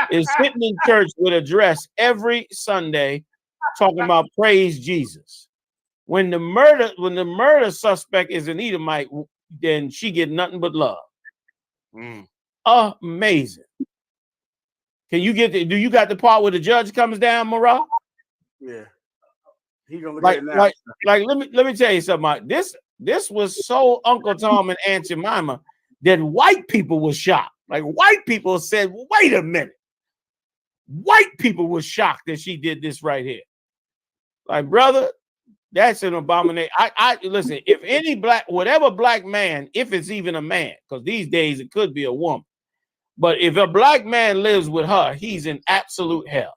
is sitting in church with a dress every Sunday, talking about praise Jesus. When the murder suspect is an Edomite, then she get nothing but love. Amazing. Can you get do you got the part where the judge comes down, Morale? Yeah. He gonna look at it now. Like let me tell you something. This was so Uncle Tom and Aunt Jemima that white people were shocked. Like, white people said, wait a minute. White people were shocked that she did this right here. Like, brother, that's an abomination. I listen, if any whatever black man, if it's even a man, because these days it could be a woman, but if a black man lives with her, he's in absolute hell.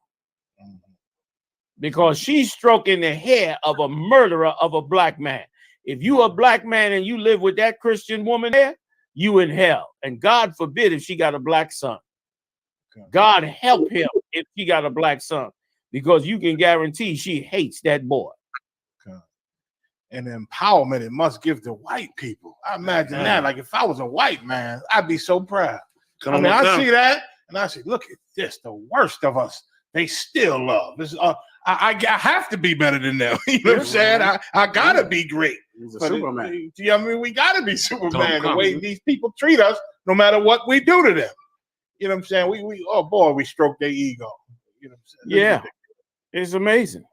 Because she's stroking the hair of a murderer of a black man. If you a black man and you live with that Christian woman there, you in hell. And God forbid if she got a black son. God help him if she got a black son, because you can guarantee she hates that boy. And empowerment it must give to white people. I imagine that. Like, if I was a white man, I'd be so proud. I see that and I say, look at this, the worst of us. They still love. This I have to be better than them. You know what I'm saying? I gotta be great. He's a Superman. I mean, we gotta be Superman the way these people treat us, no matter what we do to them. You know what I'm saying? We stroke their ego. You know what I'm saying? Yeah, it's amazing.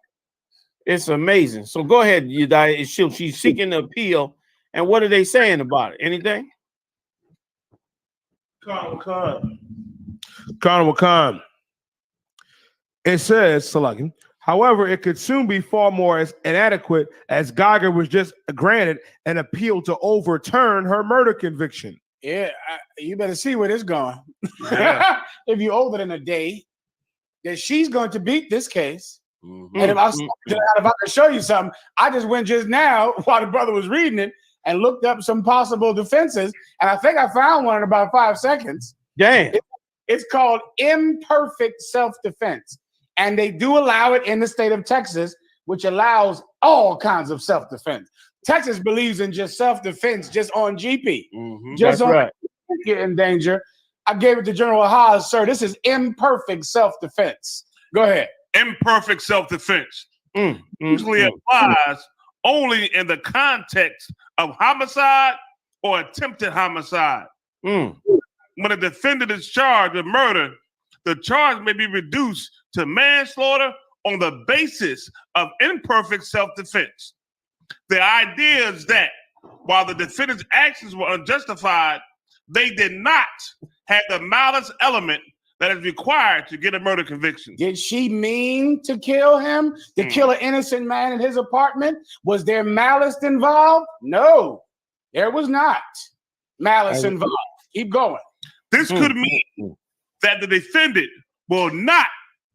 It's amazing. So go ahead, Yedaya. She's seeking the appeal, and what are they saying about it? Anything? Khan. It says, Salakim, however, it could soon be far more as inadequate, as Guyger was just granted an appeal to overturn her murder conviction. Yeah, you better see where this going. If you're older than a day, that she's going to beat this case. And if I can show you something, I just went just now while the brother was reading it and looked up some possible defenses, and I think I found one in about 5 seconds. Damn. It's called imperfect self-defense, and they do allow it in the state of Texas, which allows all kinds of self-defense. Texas believes in just self-defense, just on GP. Just That's on right. get in danger. I gave it to General Haas, sir. This is imperfect self-defense. Go ahead. Imperfect self-defense usually applies only in the context of homicide or attempted homicide. When a defendant is charged with murder, the charge may be reduced to manslaughter on the basis of imperfect self-defense. The idea is that while the defendant's actions were unjustified, they did not have the malice element that is required to get a murder conviction. Did she mean to kill him? To kill an innocent man in his apartment? Was there malice involved? No, there was not malice involved. Keep going. This could mean that the defendant will not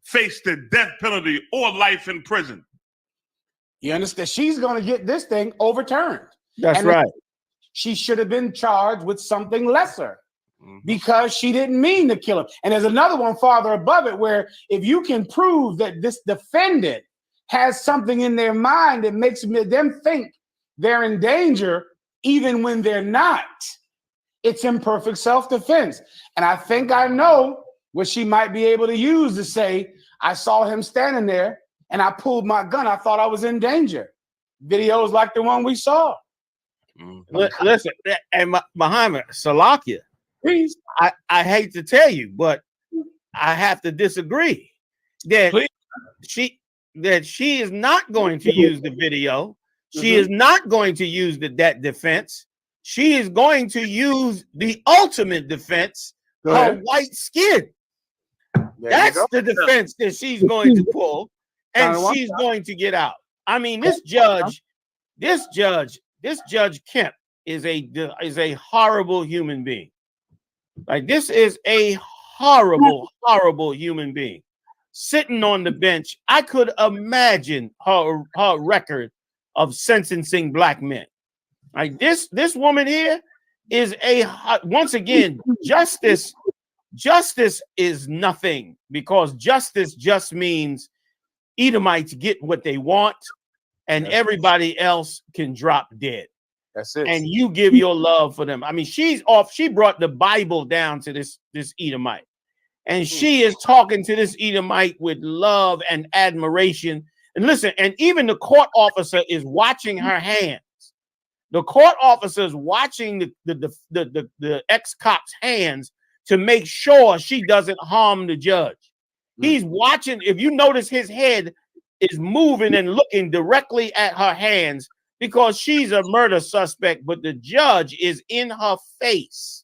face the death penalty or life in prison. You understand? She's going to get this thing overturned. That's right. She should have been charged with something lesser because she didn't mean to kill him. And there's another one farther above it where if you can prove that this defendant has something in their mind that makes them think they're in danger even when they're not, it's imperfect self-defense. And I think I know what she might be able to use to say, I saw him standing there and I pulled my gun. I thought I was in danger. Videos like the one we saw. Listen, and Muhammad, Salakia, please. I hate to tell you, but I have to disagree that she is not going to use the video. She is not going to use that defense. She is going to use the ultimate defense, her white skin. That's the defense that she's going to pull, and she's going to get out. I mean, this Judge Kemp is a horrible human being. Like, this is a horrible, horrible human being sitting on the bench. I could imagine her record of sentencing black men. Like this woman here is once again, justice is nothing, because justice just means Edomites get what they want and everybody else can drop dead. That's it. And you give your love for them. I mean, she brought the Bible down to this Edomite, and she is talking to this Edomite with love and admiration. And listen, and even the court officer is watching her hands. The court officer is watching the ex-cop's hands to make sure she doesn't harm the judge. He's watching. If you notice, his head is moving and looking directly at her hands because she's a murder suspect, but the judge is in her face,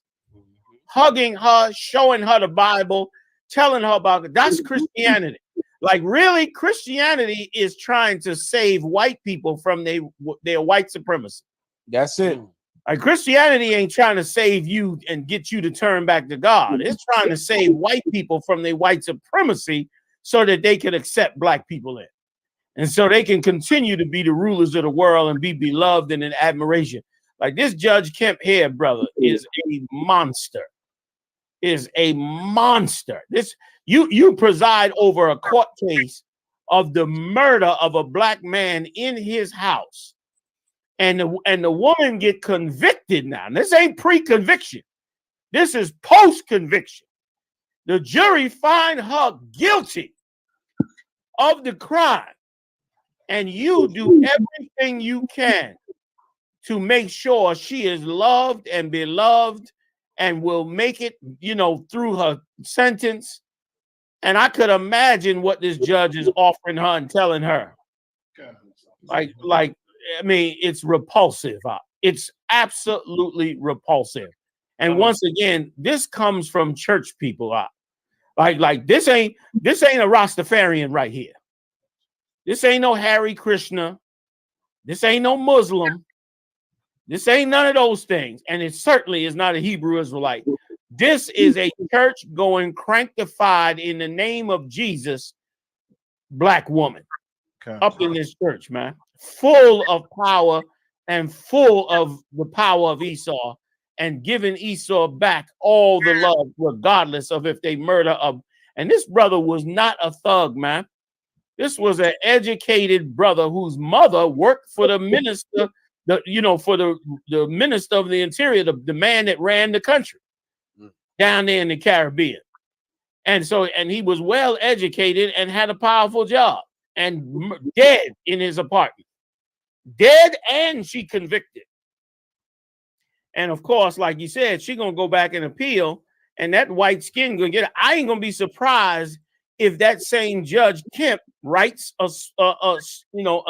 hugging her, showing her the Bible, telling her about it. That's Christianity. Like, really, Christianity is trying to save white people from their white supremacy. That's it. Like, Christianity ain't trying to save you and get you to turn back to God. It's trying to save white people from their white supremacy so that they can accept black people in. And so they can continue to be the rulers of the world and be beloved and in admiration. Like, this Judge Kemp here, brother, is a monster. Is a monster. This you preside over a court case of the murder of a black man in his house. And the woman get convicted now. And this ain't pre-conviction. This is post-conviction. The jury find her guilty of the crime. And you do everything you can to make sure she is loved and beloved and will make it, through her sentence. And I could imagine what this judge is offering her and telling her. Like, I mean, it's repulsive. It's absolutely repulsive. And once again, this comes from church people. Like this ain't a Rastafarian right here. This ain't no Hare Krishna. This ain't no Muslim. This ain't none of those things. And it certainly is not a Hebrew Israelite. This is a church going cranktified in the name of Jesus, black woman up in this church, man, full of power and full of the power of Esau and giving Esau back all the love, regardless of if they murder a. And this brother was not a thug, man. This was an educated brother whose mother worked for the minister, for the minister of the interior, the man that ran the country down there in the Caribbean. And he was well educated and had a powerful job and dead in his apartment. Dead, and she convicted. And of course, like you said, she gonna go back and appeal, and that white skin gonna get it. I ain't gonna be surprised if that same Judge Kemp writes a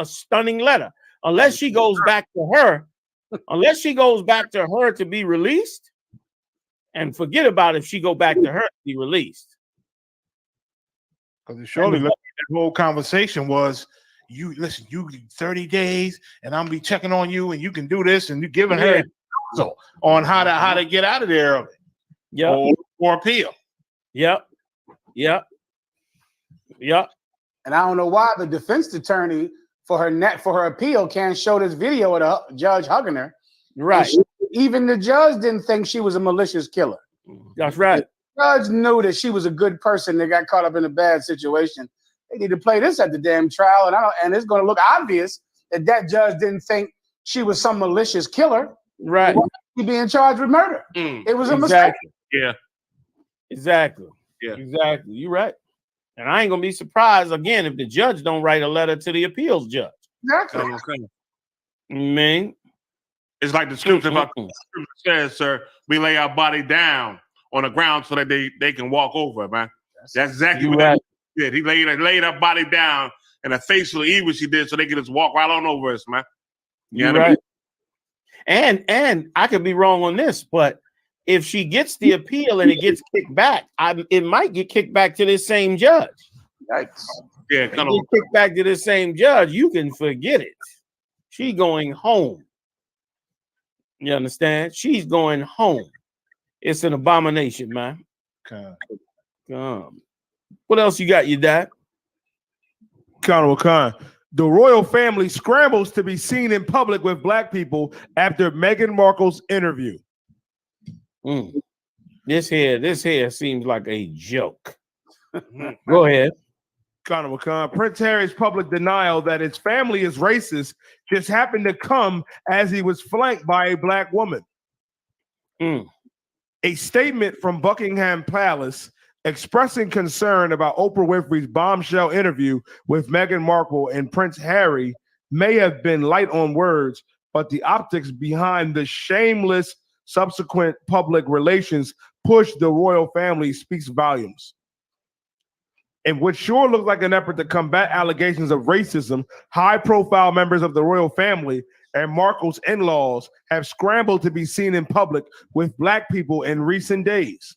stunning letter, unless she goes back to her, to be released, and forget about if she go back to her to be released. Because surely that whole conversation was, you 30 days, and I'm be checking on you, and you can do this, and you giving her counsel on how to get out of there early. Or appeal. Yep. And I don't know why the defense attorney for her appeal can't show this video of the judge hugging her. Right. Even the judge didn't think she was a malicious killer. That's right. The judge knew that she was a good person that got caught up in a bad situation. They need to play this at the damn trial, and it's going to look obvious that judge didn't think she was some malicious killer. Right. She being charged with murder. It was a mistake. Yeah. Exactly. Yeah. Exactly. You're right. And I ain't gonna be surprised again if the judge don't write a letter to the appeals judge. Exactly. Man, it's like the scripture says, sir, we lay our body down on the ground so that they can walk over, man. That's exactly what he did. He laid our body down in a facial evil she did so they could just walk right on over us, man. You're right. And I could be wrong on this, but if she gets the appeal and it gets kicked back, it might get kicked back to this same judge. Yikes. Yeah, get kicked back to this same judge. You can forget it. She going home. You understand? She's going home. It's an abomination, man. What else you got, you dad? Khan. The royal family scrambles to be seen in public with black people after Meghan Markle's interview. This here seems like a joke. Go ahead. Prince Harry's public denial that his family is racist just happened to come as he was flanked by a black woman. A statement from Buckingham Palace expressing concern about Oprah Winfrey's bombshell interview with Meghan Markle and Prince Harry may have been light on words, but the optics behind the shameless subsequent public relations push the royal family speaks volumes. In what sure looks like an effort to combat allegations of racism, high-profile members of the royal family and Markle's in-laws have scrambled to be seen in public with black people in recent days.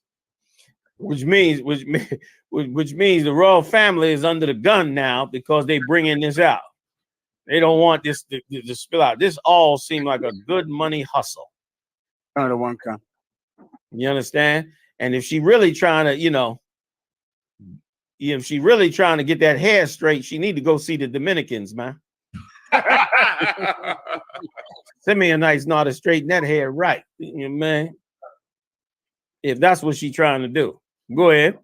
Which means the royal family is under the gun now because they bringing this out. They don't want this to spill out. This all seemed like a good money hustle. Another one come. You understand? And if she really trying to, if she really trying to get that hair straight, she need to go see the Dominicans, man. Send me a nice knot to straighten that hair right, man. If that's what she trying to do. Go ahead.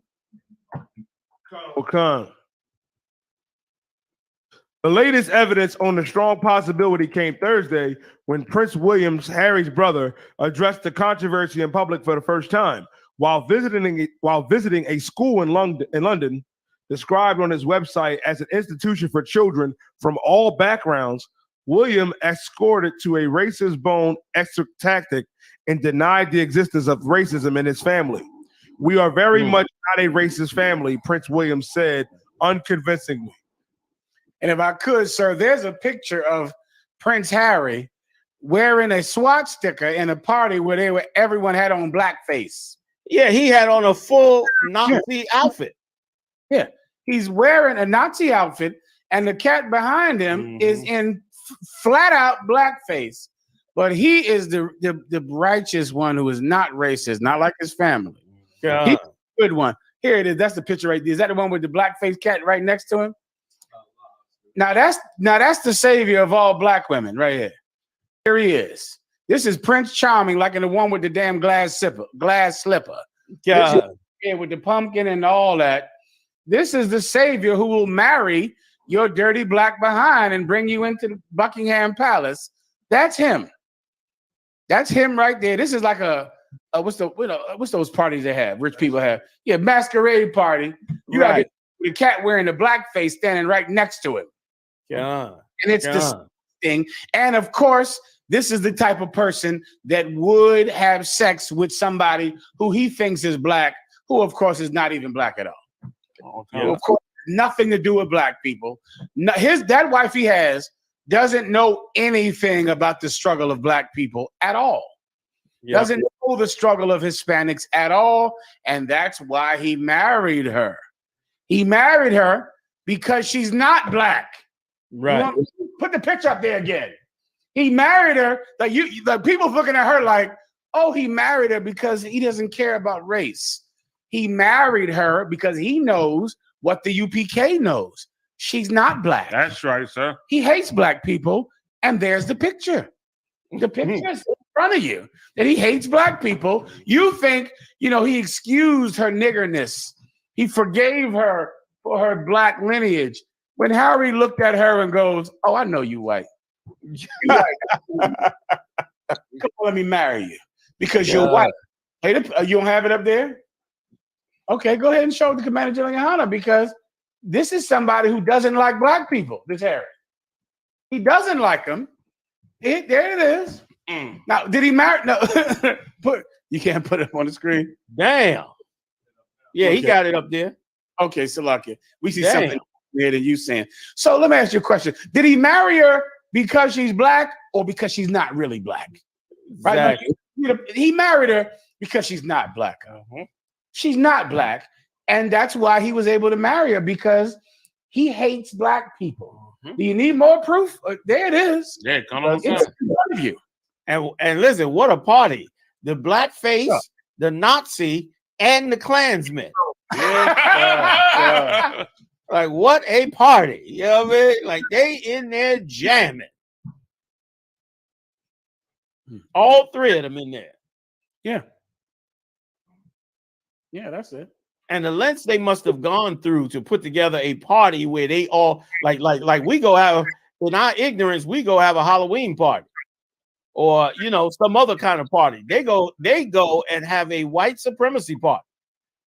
The latest evidence on the strong possibility came Thursday when Prince William, Harry's brother, addressed the controversy in public for the first time. While visiting a school in London, described on his website as an institution for children from all backgrounds, William escorted to a racist bone extra tactic and denied the existence of racism in his family. We are very much not a racist family, Prince William said unconvincingly. And if I could, sir, there's a picture of Prince Harry wearing a SWAT sticker in a party where everyone had on blackface. Yeah, he had on a full Nazi outfit. Yeah, he's wearing a Nazi outfit, and the cat behind him is in flat out blackface. but he is the righteous one who is not racist, not like his family. Yeah. He's a good one. Here it is. That's the picture right there. Is that the one with the black-faced cat right next to him? Now that's the savior of all black women right here. Here he is. This is Prince Charming, like in the one with the damn glass slipper. Yeah. Here with the pumpkin and all that. This is the savior who will marry your dirty black behind and bring you into Buckingham Palace. That's him. That's him right there. This is like what's those parties they have? Rich people have. Yeah, masquerade party. You got the cat wearing the blackface standing right next to him. Yeah. And it's the thing. And of course, this is the type of person that would have sex with somebody who he thinks is black, who of course is not even black at all. Who, of course, nothing to do with black people. No, that wife he has doesn't know anything about the struggle of black people at all. Yep. Doesn't know the struggle of Hispanics at all. And that's why he married her. He married her because she's not black. Right. Put the picture up there again. He married her. Like people looking at her like, oh, he married her because he doesn't care about race. He married her because he knows what the UPK knows. She's not black. That's right, sir. He hates black people. And there's the picture. The picture is in front of you that he hates black people. You think, he excused her niggerness. He forgave her for her black lineage. When Harry looked at her and goes, oh, I know you white. Come on, let me marry you because you're white. Hey, you don't have it up there? Okay, go ahead and show it to Commander General Yohanna because this is somebody who doesn't like black people, this Harry. He doesn't like them. There it is. Now, did he marry? No, you can't put it on the screen. Damn. Yeah, okay. He got it up there. Okay, so lucky. We see something here that you saying. So let me ask you a question. Did he marry her because she's black or because she's not really black? Exactly. Right? He married her because she's not black. She's not black. And that's why he was able to marry her because he hates black people. Do you need more proof? There it is. Yeah, come on. It's in front of you. And listen, what a party. The blackface, the Nazi, and the Klansman. Like, what a party. You know what I mean? Like, they in there jamming. All three of them in there. Yeah. Yeah, that's it. And the lengths they must have gone through to put together a party where they all like we go have, in our ignorance, we go have a Halloween party or some other kind of party. They go and have a white supremacy party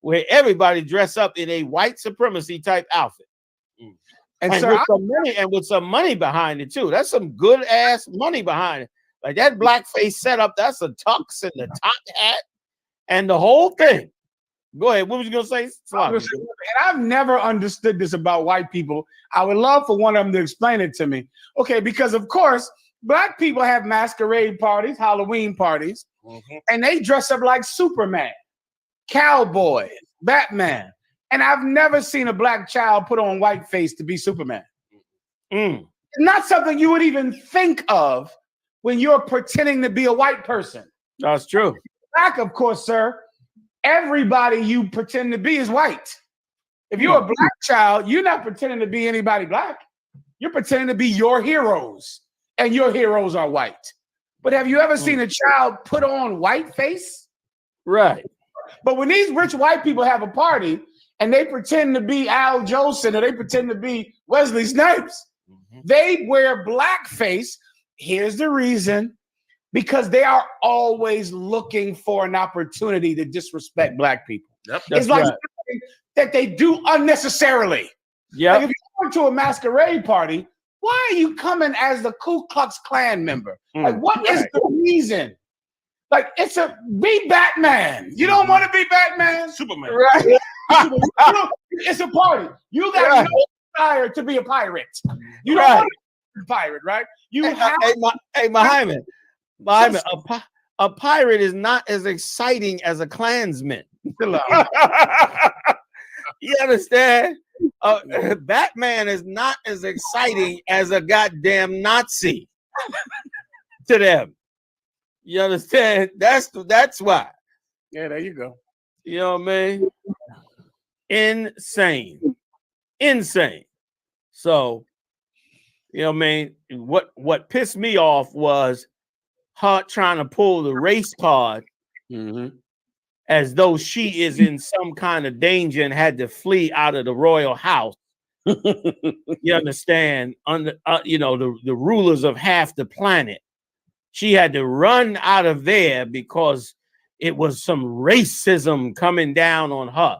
where everybody dress up in a white supremacy type outfit. And with some money behind it too. That's some good ass money behind it. Like that blackface setup, that's a tux and the top hat and the whole thing. Go ahead. What was you gonna say? And I've never understood this about white people. I would love for one of them to explain it to me. Okay, because of course, black people have masquerade parties, Halloween parties, and they dress up like Superman, cowboys, Batman. And I've never seen a black child put on white face to be Superman. It's not something you would even think of when you're pretending to be a white person. That's true. Black, of course, sir. Everybody you pretend to be is white. If you're a black child, you're not pretending to be anybody black. You're pretending to be your heroes, and your heroes are white. But have you ever seen a child put on white face? Right. But when these rich white people have a party and they pretend to be Al Jolson or they pretend to be Wesley Snipes, they wear blackface. Here's the reason. Because they are always looking for an opportunity to disrespect black people. Yep, it's like something that they do unnecessarily. Yeah. Like if you're going to a masquerade party, why are you coming as the Ku Klux Klan member? Like, what is the reason? Like, be Batman. You don't want to be Batman? Superman. Right? It's a party. You got no desire to be a pirate. You don't want to be a pirate, right? Muhammad. A pirate is not as exciting as a Klansman. You understand? Batman is not as exciting as a goddamn Nazi to them. You understand? That's why. Yeah, there you go. You know what I mean? Insane. So, you know what I mean? What pissed me off was her trying to pull the race card as though she is in some kind of danger and had to flee out of the royal house. You understand? Under the rulers of half the planet. She had to run out of there because it was some racism coming down on her.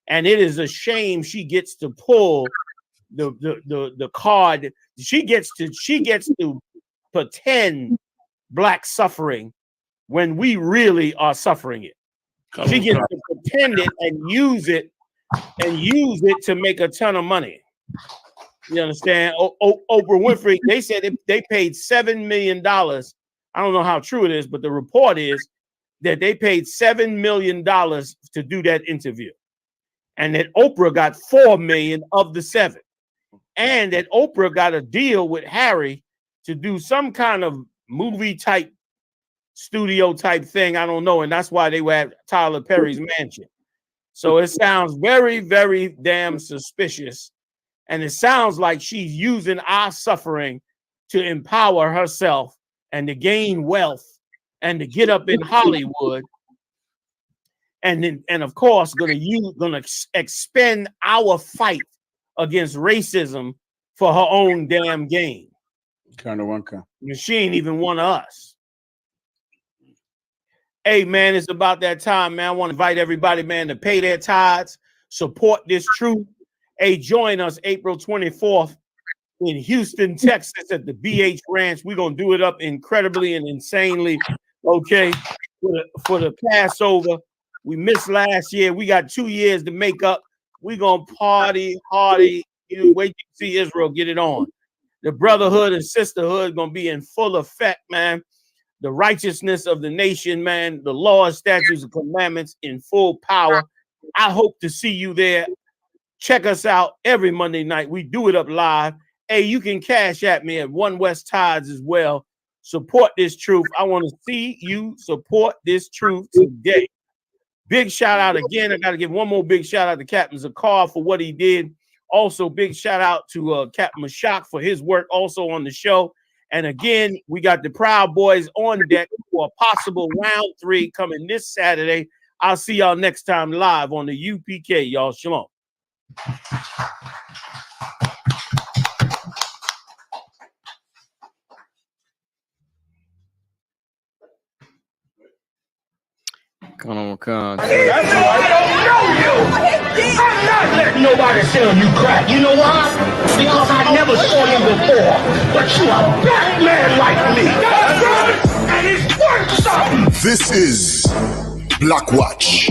And it is a shame she gets to pull the card. She gets to pretend black suffering when we really are suffering it. She gets to pretend it and use it to make a ton of money. You understand? Oprah Winfrey, they said they paid $7 million. I don't know how true it is, but the report is that they paid $7 million to do that interview. And that Oprah got $4 million of the 7. And that Oprah got a deal with Harry to do some kind of movie type, studio type thing. I don't know. And that's why they were at Tyler Perry's mansion. So it sounds very, very damn suspicious. And it sounds like she's using our suffering to empower herself and to gain wealth and to get up in Hollywood. And of course, gonna expend our fight against racism for her own damn gain. She ain't even one of us. Hey man, it's about that time, man. I want to invite everybody, man, to pay their tithes, support this truth. Hey, join us April 24th in Houston, Texas at the BH Ranch. We're gonna do it up incredibly and insanely, okay, for the Passover. We missed last year. We got 2 years to make up. We're gonna party hardy. You wait to see Israel get it on. The brotherhood and sisterhood gonna be in full effect, man. The righteousness of the nation, man. The laws, statutes, and commandments in full power. I hope to see you there. Check us out every Monday night. We do it up live. Hey, you can cash at me at One West Tides as well. Support this truth. I want to see you support this truth today. Big shout out again. I got to give one more big shout out to Captain Zakar for what he did. Also, big shout out to Captain Mashak for his work also on the show. And again, we got the Proud Boys on deck for a possible round 3 coming this Saturday. I'll see y'all next time live on the UPK. Y'all, shalom. Come on. I don't know you. I'm not letting nobody sell you crack. You know why? Because I never saw you before. But you a black man like me. And it's worth something. This is Blackwatch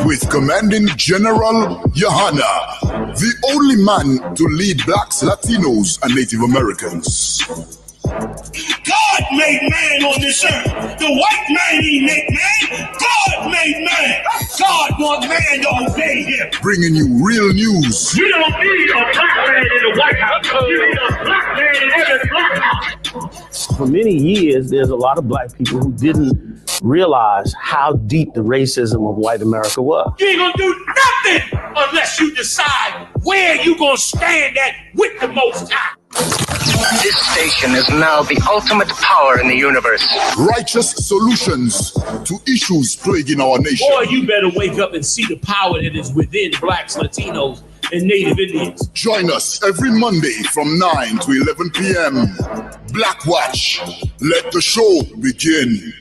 with Commanding General Yahanna, the only man to lead blacks, Latinos, and Native Americans. God made man on this earth. The white man he made man. God made man. God wants man to obey him. Bringing you real news. You don't need a black man in the White House. You need a black man in every black house. For many years, there's a lot of black people who didn't realize how deep the racism of white America was. You ain't gonna do nothing unless you decide where you gonna stand at with the Most High. This station is now the ultimate power in the universe. Righteous solutions to issues plaguing our nation. Boy, you better wake up and see the power that is within blacks, Latinos, and Native Indians. Join us every Monday from 9 to 11 p.m. Blackwatch. Let the show begin.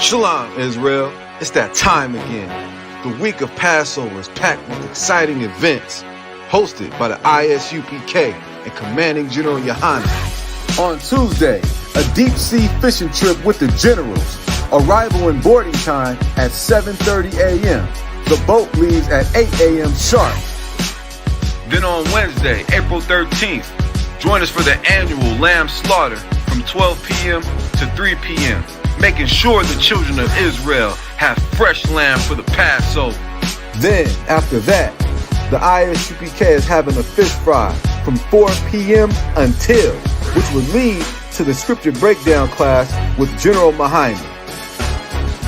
Shalom, Israel. It's that time again. The week of Passover is packed with exciting events, hosted by the I.S.U.P.K. and Commanding General Yahanna. On Tuesday, a deep-sea fishing trip with the generals. Arrival and boarding time at 7:30 a.m. The boat leaves at 8 a.m. sharp. Then on Wednesday, April 13th, join us for the annual lamb slaughter from 12 p.m. to 3 p.m., making sure the children of Israel have fresh lamb for the Passover. Then, after that, the I.S.U.P.K is having a fish fry from 4 p.m. until, which will lead to the scripture breakdown class with General Mahina.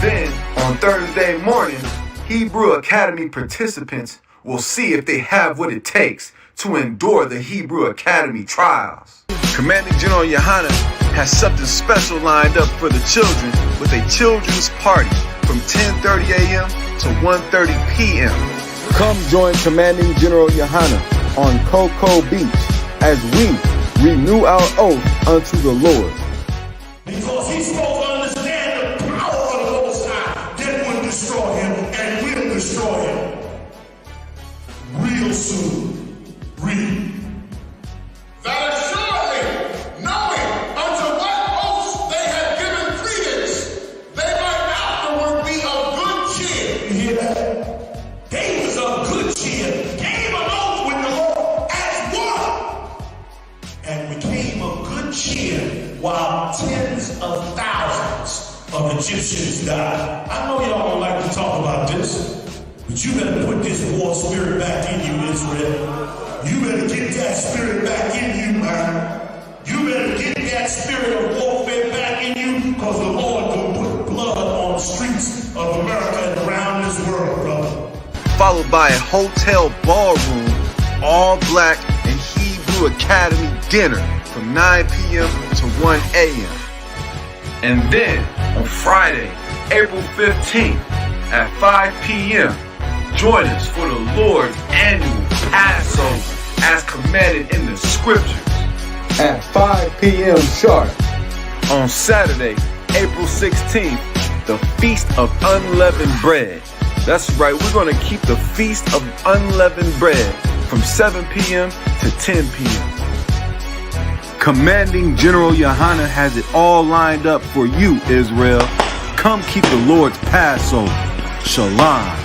Then, on Thursday morning, Hebrew Academy participants will see if they have what it takes to endure the Hebrew Academy trials. Commanding General Yahanna has something special lined up for the children with a children's party from 10:30 a.m. to 1:30 p.m. Come join Commanding General Yahanna on Cocoa Beach as we renew our oath unto the Lord. Because he's supposed to understand the power of the Most High that would destroy him and will destroy him. Real soon. Read. That assuredly, knowing unto what oaths they had given credence, they might afterward be of good cheer. You hear that? They was of good cheer, came an oath with the Lord as one, and became of good cheer while tens of thousands of Egyptians died. I know y'all don't like to talk about this, but you better put this war spirit back in you, Israel. You better get that spirit back in you, man. You better get that spirit of warfare back in you, because the Lord will put blood on the streets of America and around this world, brother. Followed by a hotel ballroom, all black and Hebrew Academy dinner from 9 p.m. to 1 a.m. And then on Friday, April 15th at 5 p.m., join us for the Lord's annual Passover as commanded in the scriptures. At 5 p.m. sharp. On Saturday, April 16th, the Feast of Unleavened Bread. That's right, we're going to keep the Feast of Unleavened Bread from 7 p.m. to 10 p.m. Commanding General Yahanna has it all lined up for you, Israel. Come keep the Lord's Passover. Shalom.